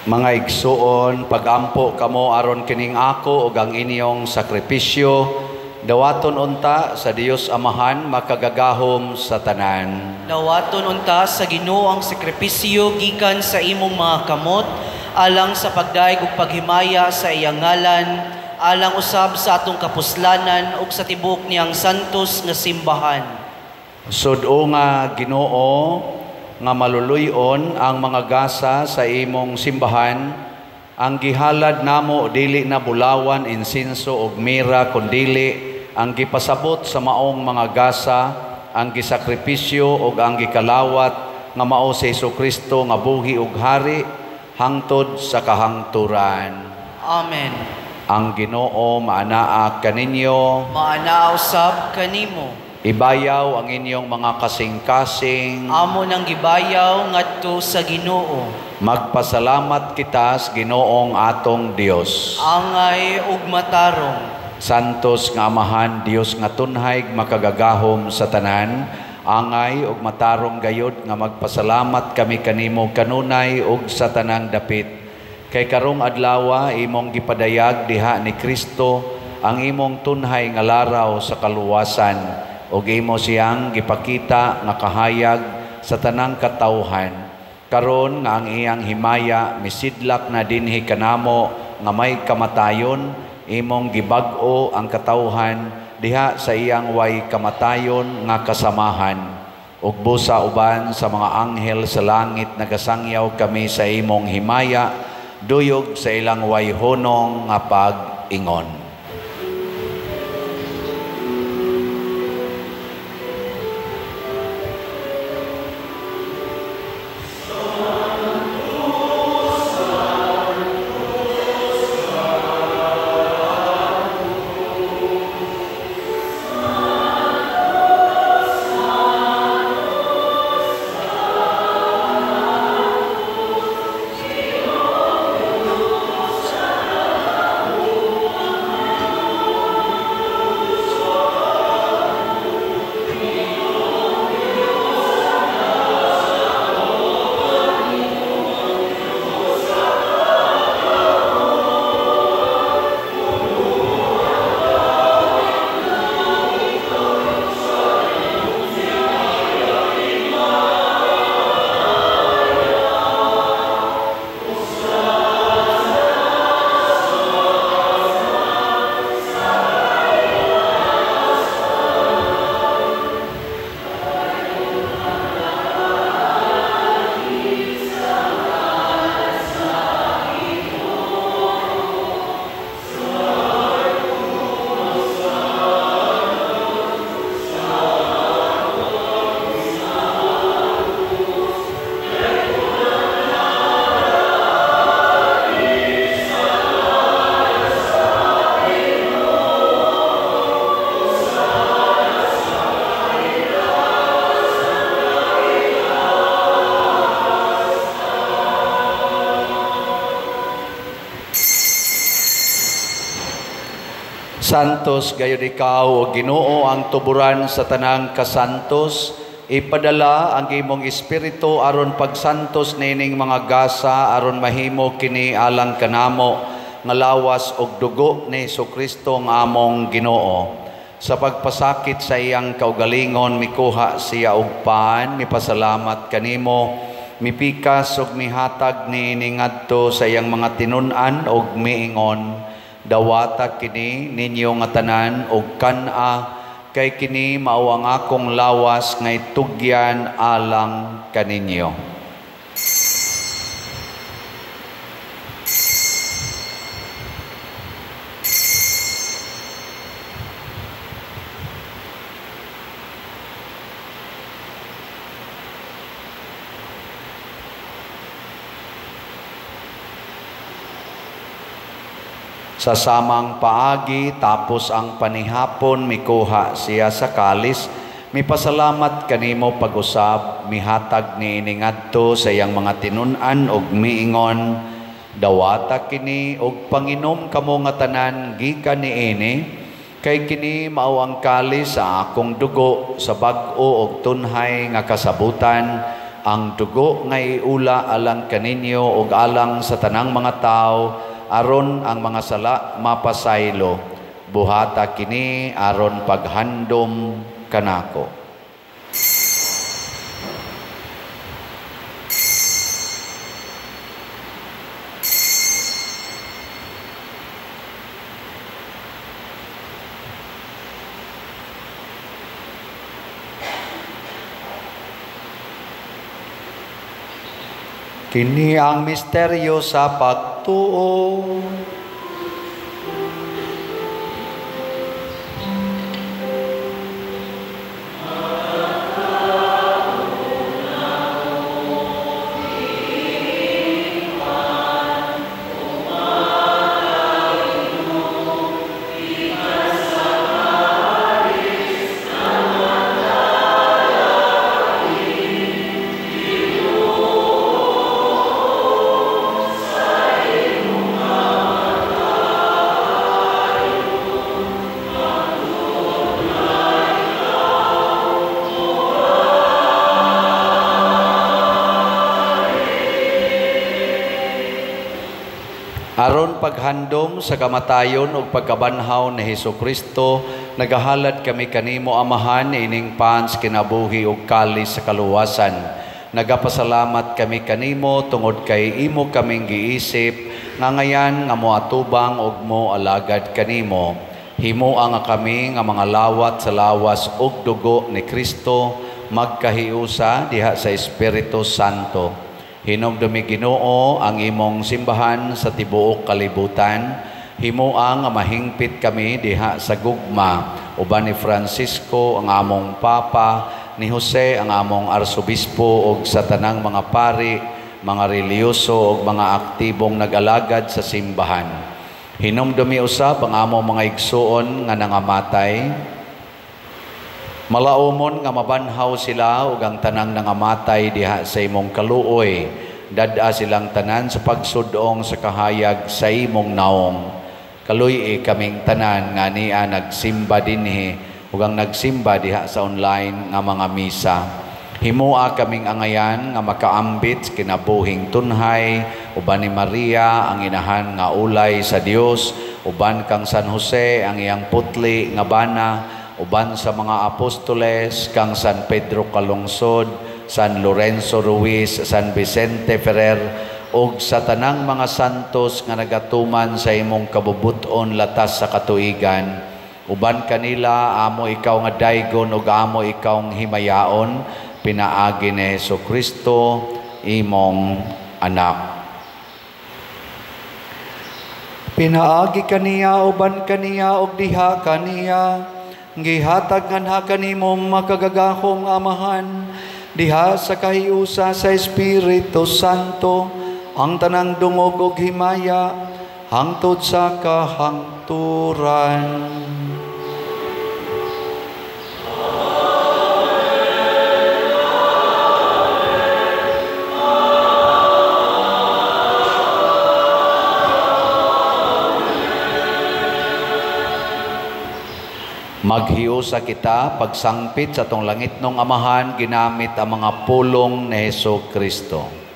Mga igsuon, pagampo kamo aron kining ako ug ang inyong sakripisyo, dawaton unta sa Dios Amahan makagagahom sa tanan. Dawaton unta sa Ginoo ang sakripisyo gikan sa imong mga kamot, alang sa pagdaig ug paghimaya sa iyang ngalan, alang usab sa atong kapuslanan ug sa tibuok niyang santos nga simbahan. Sud-o nga Ginoo, nga maluluyon ang mga gasa sa imong simbahan, ang gihalad namo dili na bulawan, insinso ug mira, kundili ang gipasabot sa maong mga gasa, ang gisakripisyo ug ang gikalawat nga mao si Jesucristo nga buhi ug hari hangtod sa kahangturan. Amen. Ang Ginoo maanaa kaninyo, Maanaa usab kanimo. ibayaw ang inyong mga kasing-kasing. Amo nang gibayaw ngadto sa Ginoo. Magpasalamat kita sa Ginoong atong Dios. Angay ug matarong. Santos nga Amahan, Dios nga tunhay makagagahom sa tanan, angay ug matarong gayud nga magpasalamat kami kanimo kanunay ug sa tanang dapit. Kay karong adlaw imong gipadayag diha ni Kristo ang imong tunhay nga laraw sa kaluwasan, ug imo siyang gipakita nga kahayag sa tanang katawhan. Karon nga ang iyang himaya misidlak na dinhi kanamo nga may kamatayon, imong gibag-o ang katawhan diha sa iyang way kamatayon nga kasamahan. ug busa uban sa mga anghel sa langit nagasangyaw kami sa imong himaya, duyog sa ilang wayhonong nga pag-ingon. Santos gayud ikaw o Ginoo ang tuburan sa tanang kasantos, ipadala ang imong espiritu aron pagsantos nining mga gasa aron mahimo kini alang kanamo nga lawas og dugo ni Jesucristo ang among Ginoo. Sa pagpasakit sa iyang kaugalingon mikuha siya og paan, mipasalamat kanimo, mipikas ug mihatag niini ngadto sa iyang mga tinun-an ug miingon, dawata kini ninyo nga tanan og kan-a, kay kini mao ang akong lawas nga itugyan alang kaninyo. Sa samang paagi tapos ang panihapon mikuha siya sa kalis, mipasalamat kanimo pag-usab, mihatag niini ngadto sa iyang mga tinun-an ug miingon, dawata kini og panginom kamo nga tanan gikan niini, kay kini mao ang kalis sa akong dugo sa bag-o ug tunhay nga kasabutan, ang dugo nga iula alang kaninyo ug alang sa tanang mga tawo, aron ang mga sala mapasaylo. Buhata kini aron paghandom kanako. Kini ang misteryo sa pagtuo. Aron paghandom sa kamatayon ug pagkabanhaw ni Hesukristo, nagahalad kami kanimo Amahan ining pans kinabuhi ug kalis sa kaluwasan. Nagapasalamat kami kanimo tungod kay imo kaming giisip nga ngayan nga moatubang ug moalagad kanimo. Himo nga kami nga mga lawat sa lawas ug dugo ni Kristo magkahiusa diha sa Espiritu Santo. Hinumdumi Ginoo ang imong simbahan sa tibuok kalibutan. Himuang nga mahingpit kami diha sa gugma uban ni Francisco ang among Papa, ni Jose ang among Arsobispo ug sa tanang mga pari, mga reliyoso ug mga aktibong nag-alagad sa simbahan. Hinumdumi usab ang among mga igsuon nga nangamatay. Malaumon nga mabanhaw sila ug ang tanang nangamatay diha sa imong kaluoy. Dad-a silang tanan sa pagsudong sa kahayag sa imong naong. Kaluy kaming tanan nga niya nagsimba dinhi ug ang nagsimba diha sa online nga mga misa. Himua kaming angayan nga makaambit kinabuhing tunhay uban ni Maria ang inahan nga ulay sa Dios, uban kang San Jose ang iyang putli nga bana, uban sa mga apostoles kang San Pedro Calungsod, San Lorenzo Ruiz, San Vicente Ferrer ug sa tanang mga santos nga nagatuman sa imong kabubuton latas sa katuigan. Uban kanila amo ikaw nga daygon ug amo ikaw nga himayaon, pinaagi ni Jesucristo imong anak. Pinaagi kaniya uban kaniya ug diha kaniya, gihatag nganha kanimo makagagahong amahan, diha sa kahiusa sa Espiritu Santo, ang tanang dungog ug himaya hangtod sa kahangturan. Maghiusa kita pagsangpit sa tong langit nung amahan ginamit ang mga pulong ni Jesucristo.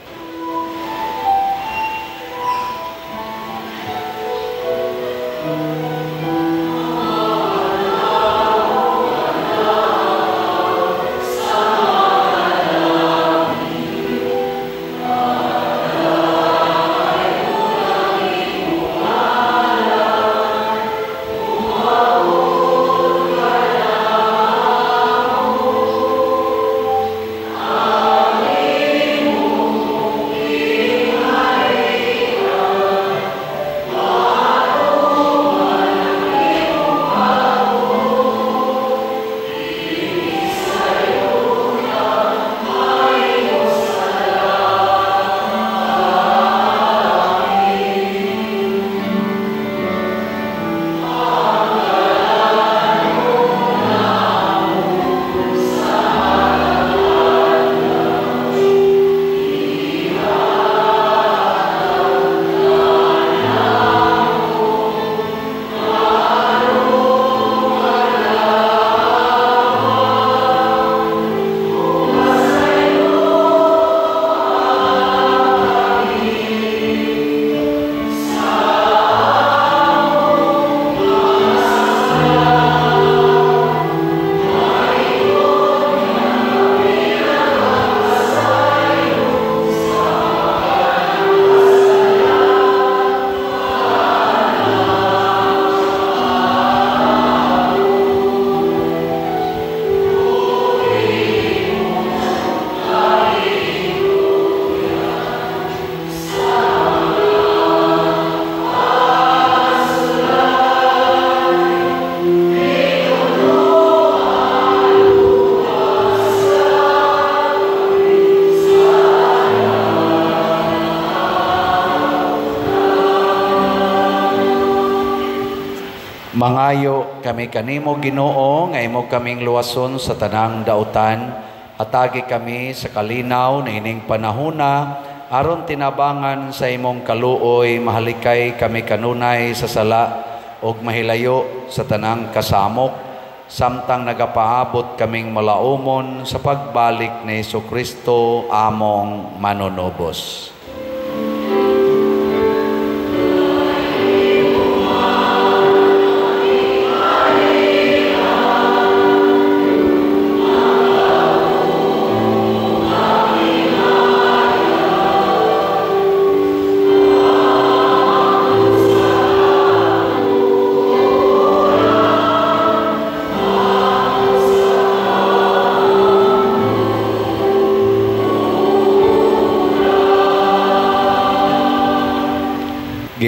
Mangayo kami kanimo Ginoo nga imo kaming luwason sa tanang dautan, hatagi kami sa kalinaw na ining panahona aron tinabangan sa imong kaluoy, mahalikay kami kanunay sa sala ug mahilayo sa tanang kasamok, samtang nagapaabot kaming malaumon sa pagbalik ni Jesucristo among manunubos.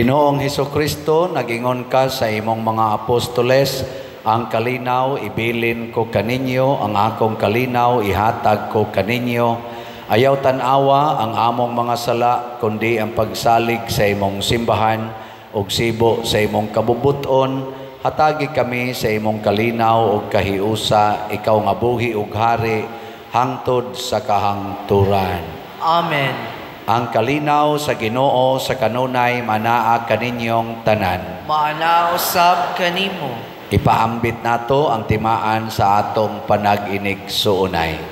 Ginoong Hesukristo, nagingon ka sa imong mga apostoles, ang kalinaw ibilin ko kaninyo, ang akong kalinaw ihatag ko kaninyo. Ayaw tanawa ang among mga sala, kundi ang pagsalig sa imong simbahan, ug sibo sa imong kabubuton. Hatagi kami sa imong kalinaw ug kahiusa, ikaw nga buhi ug hari, hangtod sa kahangturan. Amen. Ang kalinaw sa Ginoo sa kanunay manaa kaninyong tanan. Maana usab kanimo. Ipaambit nato ang timaan sa atong panag-inig suunay.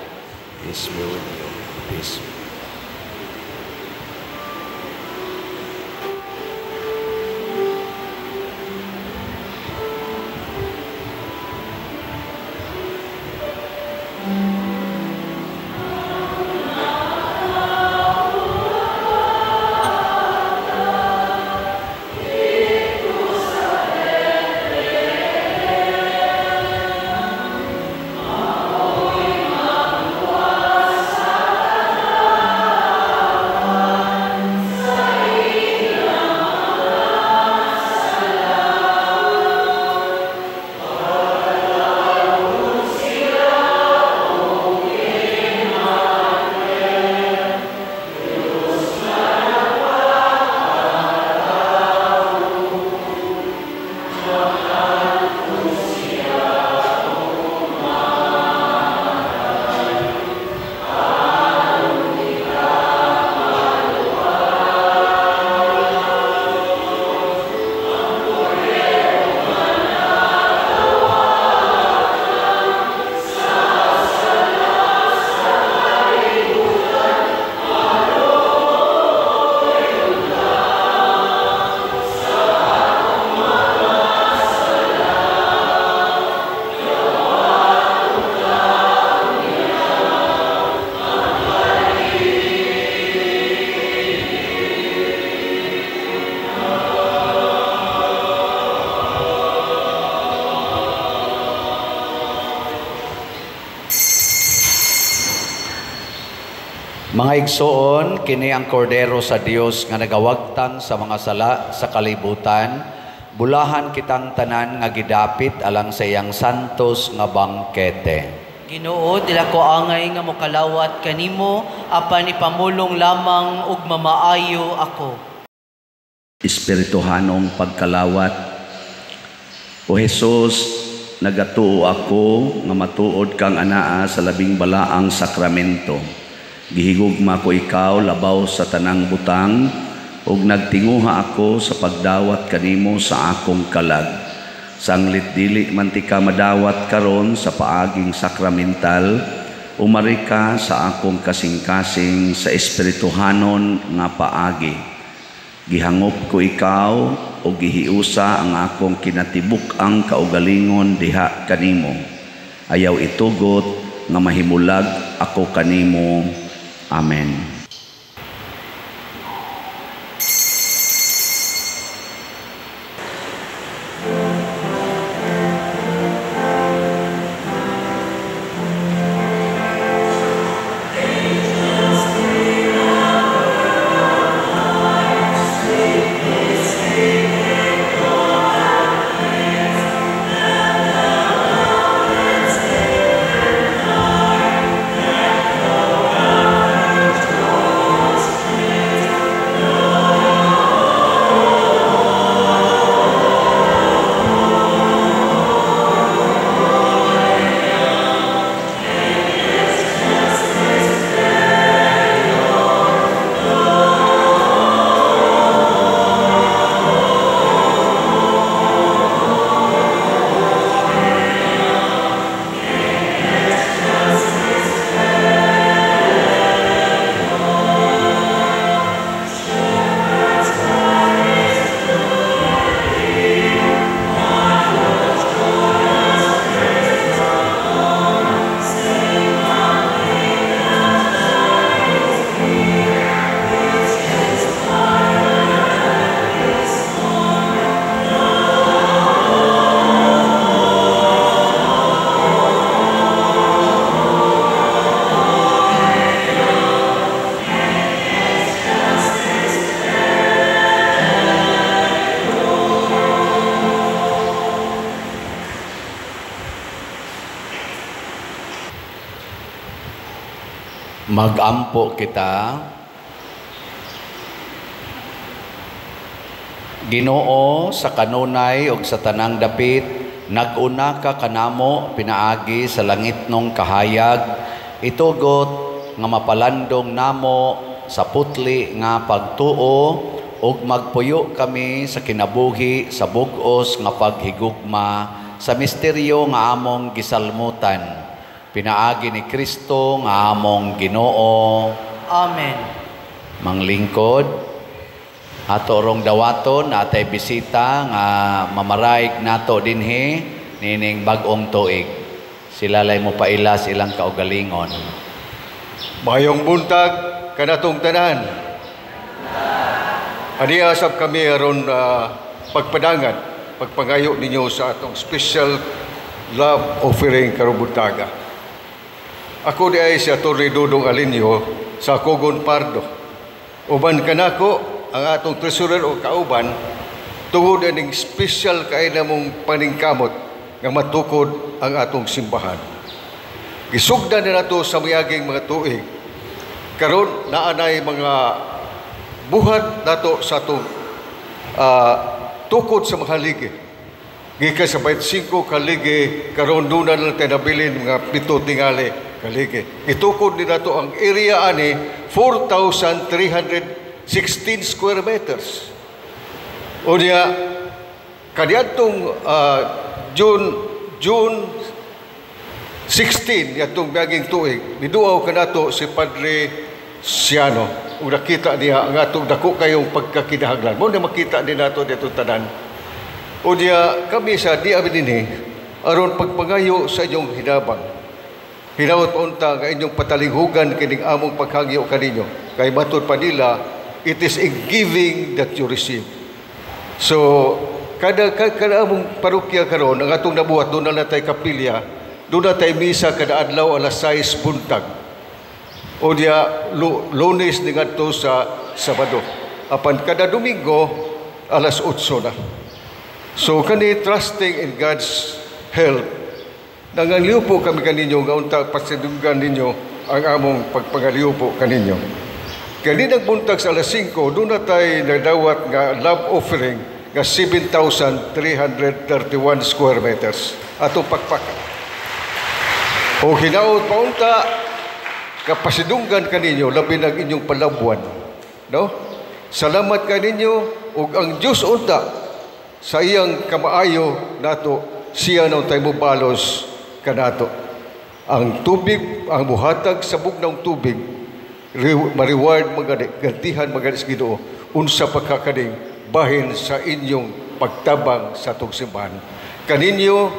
Peace be with you. Peace. Mga igsoon, kini ang kordero sa Dios nga nagawagtang sa mga sala sa kalibutan. Bulahan kitang tanan nga gidapit alang sa iyang santos nga bangkete. Ginoo, dila ko angay nga mokalawat kanimo, apan ipamulong lamang ug mamaayo ako. Espirituhanong pagkalawat. O Jesus, nagatuo ako nga matuod kang anaa sa labing balaang sakramento. Gihigugma ko ikaw labaw sa tanang butang, ug nagtinguha ako sa pagdawat kanimo sa akong kalag. Sanglit dili man ti ka madawat karon sa paaging sakramental, umari ka sa akong kasing-kasing sa espirituhanon nga paagi. Gihangop ko ikaw o gihiusa ang akong kinatibuk-ang kaugalingon diha kanimo. Ayaw itugot nga mahimulag ako kanimo. Amen. Magampo kita. Ginoo, sa kanunay ug sa tanang dapit, nag-una ka kanamo pinaagi sa langit nung kahayag, itugot nga mapalandong namo sa putli nga pagtuo ug magpuyo kami sa kinabuhi sa bug-os nga paghigugma sa misteryo nga among gisalmutan. Pinaagi ni Kristo nga among Ginoo. Amen. Manglingkod, ato rong dawaton natay bisita nga mamaraig nato dinhi nining bag-ong tuig. Sila lay mo pailas ilang kaugalingon. Mayong buntag kanatong tanan. Aniasap kami aron pagpadangan, pagpangayo ninyo sa atong special love offering karong buntaga. Ako di ay si Atty. Dudong Alinio sa Cogon Pardo. Uban kanako ang atong treasurer o kauban tungod aning special kay namong paningkamot nga matukod ang atong simbahan. Gisugdan na nato sa mayaging mga tuig. Karon naanay mga buhat nato sa atong tukod sa mga haligi. Gikan sa 25 kaligi, karon doon na lang tayo nabilin mga 7 tingali kaligi. Itukod din nato ang area ani 4,316 square meters. O niya, kaniadtong June 16, yatong baging tuig, niduaw ka nato si Padre Siano. Ug nakita niya ang atong dako kayong pagkakinahanglan. Mo na makita din nato dito tanan. O niya, kami sa di amin dinhi, aron pagpangayo sa inyong hinabang. Hinawat unta nga inyong patalinghugan kining among paghangyo kaninyo. Kay matod pa nila, it is a giving that you receive. So, kada among parokya karon, ang atong nabuhat, doon na natay kapilya, doon na tayo misa kada adlaw alas 6 buntag. O diya, Lunes ni ngadto sa Sabado. Apan kada Domingo, alas 8 na. So, kani trusting in God's help, nangaliw po kami kaninyo, nga unta pasidunggan ninyo ang among pagpangaliw po kaninyo. Kaninang buntag sa alas 5, doon na tayo nadawat nga love offering nga 7,331 square meters. Atong pakpakan. O hinaot pa unta, kapasidunggan kaninyo, labi ng inyong palabuan. No? Salamat kaninyo, ug ang Diyos unta, sa iyang kamaayo nato, siya nang tayo mubalos kanato. Ang tubig, ang buhatag sa bugnang tubig, ma-reward magani, gantihan magani sa Ginoo, unsa pagkakaning bahin sa inyong pagtabang sa atong simbahan. Kaninyo,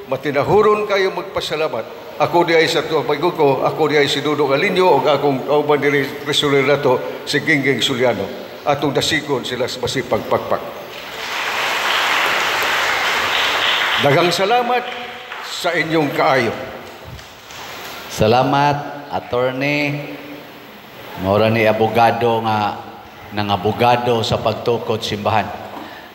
matinahuron kayo magpasalamat. Ako di ay sa tuwang pagod ko, ako di ay si Dudong Alinio, o akong kauban diri resulir na to, si Gingging Suliano. Atong dasikon sila sa masipag pagpak. Daghang salamat sa inyong kaayo. Salamat, attorney. Mora ni abogado nga nangabogado sa pagtukod simbahan.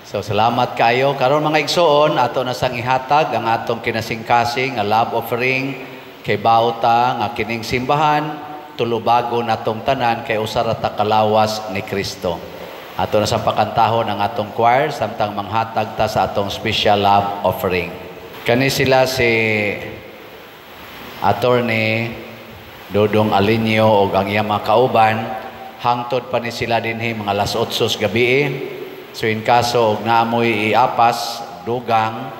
So salamat kayo. Karon mga igsoon, ato na sang ihatag ang atong kinasingkasing nga love offering kay bauta nga kining simbahan tulubago natong tanan kay usa ra ta kalawas ni Kristo. Ato na sa pakantahon ang atong choir samtang manghatag ta sa atong special love offering. Kani sila si Attorney Dudong Alinio o ang iyang mga kauban, hangtod pa ni sila dinhi mga alas 8 gabi. So in kaso og naamoy iapas, dugang,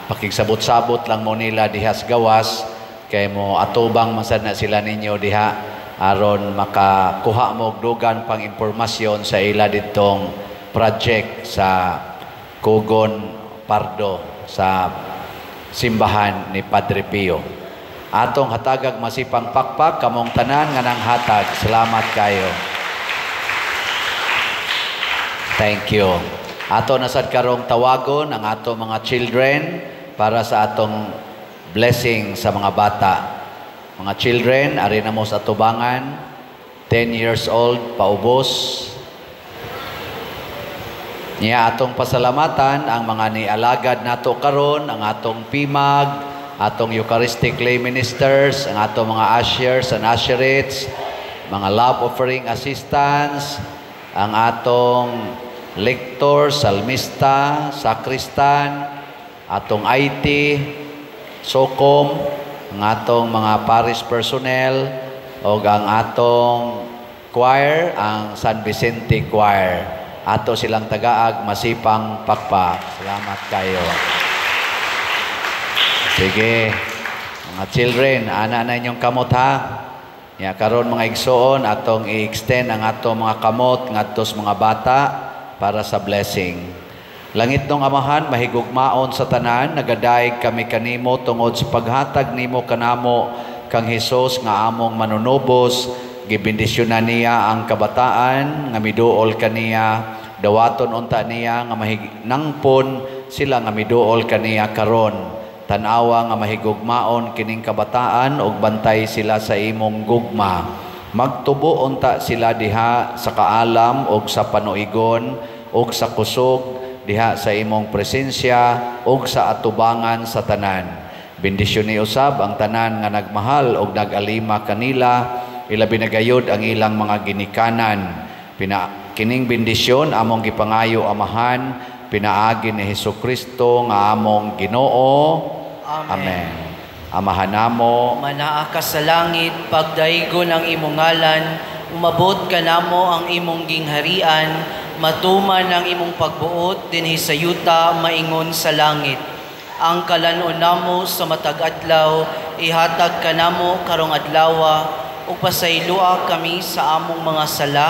pakigsabot-sabot lang mo nila dihas gawas, kay mo atubang masad na sila ninyo diha, aron makakuha mo og dugan pang impormasyon sa ila ditong project sa Cogon Pardo sa simbahan ni Padre Pio. Atong hatagag masipang pakpak kamong tanan nga nang hatag. Salamat kayo. Thank you. Ato nasad karong tawagon ang ato mga children para sa atong blessing sa mga bata. Mga children, ari na mo sa tubangan, 10 years old, paubos. Niya atong pasalamatan ang mga nialagad nato karon, ang atong pimag, atong Eucharistic lay ministers, ang atong mga ushers and usherettes, mga love offering assistants, ang atong lector, salmista, sakristan, atong IT, SOCOM, ang atong mga parish personnel, o ang atong choir, ang San Vicente Choir. Ato silang tagaag, masipang pakpak. Salamat kayo. Sige, mga children, ana na inyong kamot ha. Ya, karon mga igsoon, atong i-extend ang atong mga kamot ngadto sa mga bata para sa blessing. Langit nung Amahan, mahigugmaon sa tanan, nagadaig kami kanimo tungod sa paghatag nimo kanamo kang Hesus nga among manunubos, gibindisyonan niya ang kabataan, nga miduol kaniya, dawaton unta niya, nga nangpon sila nga miduol kaniya karon. Tanawa nga mahigugmaon kining kabataan, og bantay sila sa imong gugma. Magtubo unta sila diha sa kaalam, og sa panuigon, og sa kusog, diha sa imong presensya, og sa atubangan sa tanan. Bendisyon ni usab ang tanan nga nagmahal og nagalima kanila, ilabi na gayud ang ilang mga ginikanan. Kining bendisyon among gipangayo Amahan, pinaagi ni Hesukristo nga among Ginoo. Amen. Amahan namo, Manaa ka sa langit, pagdaigon ang imong ngalan, umabot ka namo ang imong gingharian, matuman ang imong pagbuot dinhi sa yuta maingon sa langit. Ang kalanon namo sa matag adlaw, ihatag ka namo karong adlaw, ug pasaylua kami sa among mga sala,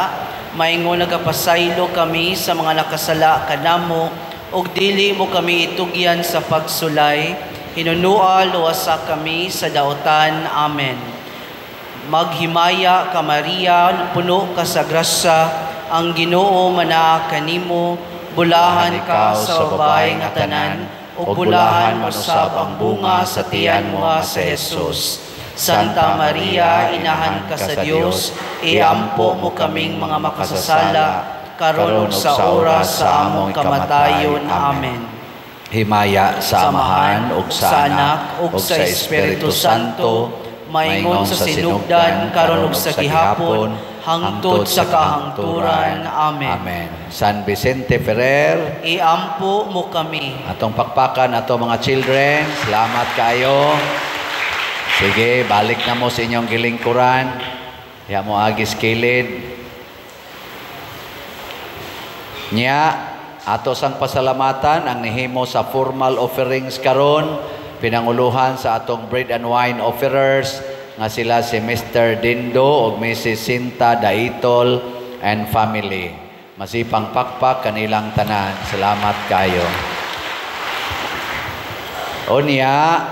maingon nagapasaylo kami sa mga nakasala kanamo, ug dili mo kami itugyan sa pagsulay, hinunua luwasa kami sa daotan. Amen. Maghimaya ka Maria, puno ka sa grasya, ang Ginoo manaa kanimo, bulahan ka sa babae nga tanan, ug bulahan mo sab ang bunga sa tiyan mo nga sa Hesus. Santa Maria, inahan ka sa Dios, iampo mo kaming mga makasasala, karon ug sa oras sa among kamatayon. Amen. himaya sa Amahan ug sa Anak ug sa Espiritu Santo, maingon sa sinugdan karon ug sa gihapon hangtod sa kahangturan. Amen. Amen. San Vicente Ferrer, iampo mo kami. Atong pakpakan ato mga children. Salamat kayo. Sige, balik na mo sa inyong gilingkuran. Ya mo agis kilid. Nya, ato sang pasalamatan ang nihimo sa formal offerings karon, pinanguluhan sa atong bread and wine offerers nga sila si Mr. Dindo ug Mrs. Sinta Daitol and family. Masipang pakpak kanilang tanan. Salamat kayo. Onya,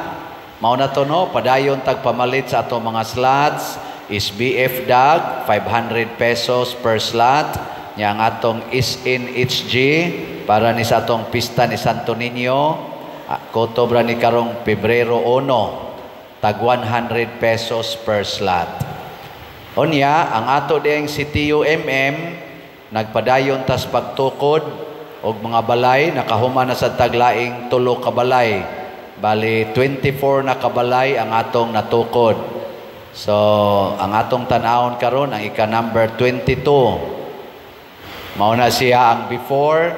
mao na to no, padayon tagpamalit sa atong mga slots. SBF DAG, 500 pesos per slot. Yang atong is-in HG para ni sa atong pista ni Santo Niño. Kotobra ni karong Pebrero 1, tag 100 pesos per slot. Onya, ang ato ding CTU nagpadayon tas pagtukod og mga balay, nakahuman na sa taglaing 3 ka balay. Bali 24 na kabalay ang atong natukod. So, ang atong tan-awon karon ang ika number 22. Mauna siya ang before,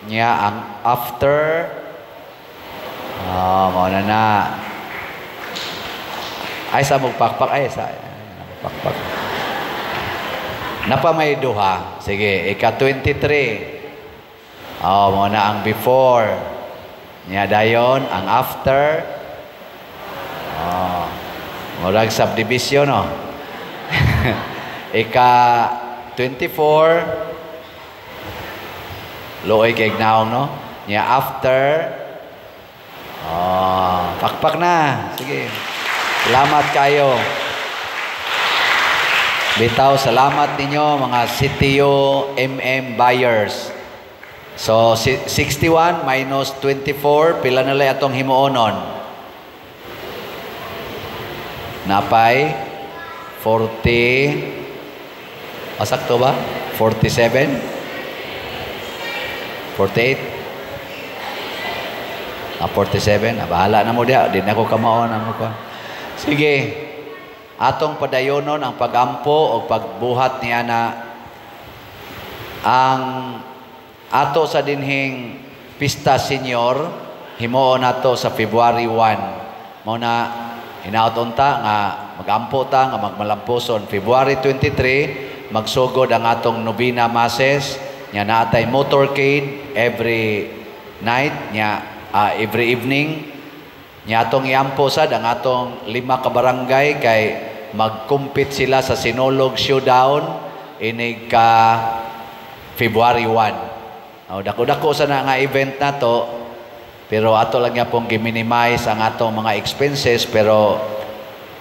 niya ang after. Mauna na. Ay, sa magpakpak. Ay, sa magpakpak. Napamay duha. Sige, ika 23. Mauna ang before. Niya dayon, ang after. Murag subdivision, no? Ika 24. Looy kay gnaong, no? Niya after. Pakpak na. Sige. Salamat kayo. Bitaw, salamat ninyo mga CTO buyers. So, 61 minus 24, pila na lang atong himuonon? Napay 40. Sakto ba? 47? 48? 47, bahala na mo diya, di na ako kamaon na mo ko. Sige, atong padayonon ang pagampo o pagbuhat niya na ang ato sa dinhing Pista Senior, himuon nato sa February 1. Muna, hinaot-unta nga magampo ta nga magmalampuson. February 23, magsugod ang atong Novena Masses, nya naatay motorcade every night, nya every evening. Nya atong iampo sad ang atong 5 ka barangay kay magkumpit sila sa Sinulog Showdown inig ka February 1. Dako-dako sa na nga event na to, pero ato lang nga pong giminimize ang atong mga expenses, pero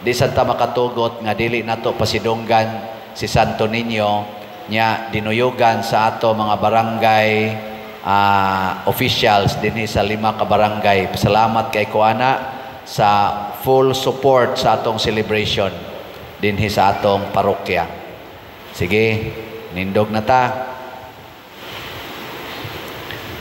di santa makatugot nga dili nato pasidunggan si Santo Niño, nya dinuyugan sa ato mga barangay officials dinhi sa 5 ka barangay. Salamat kay kuana sa full support sa atong celebration dinhi sa atong parokya. Sige, nindog na ta.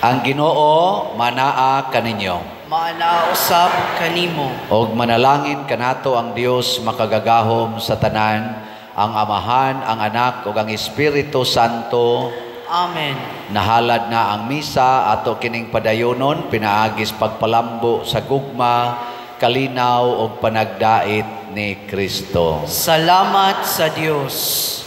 Ang Ginoo manaa kaninyo. Maanausap kanimo. Og manalangin kanato ang Dios makagagahom sa tanan, ang Amahan, ang Anak ug ang Espiritu Santo. Amen. Nahalad na ang misa ato kining padayonon, pinaagis pagpalambo sa gugma, kalinaw ug panagdait ni Kristo. Salamat sa Dios.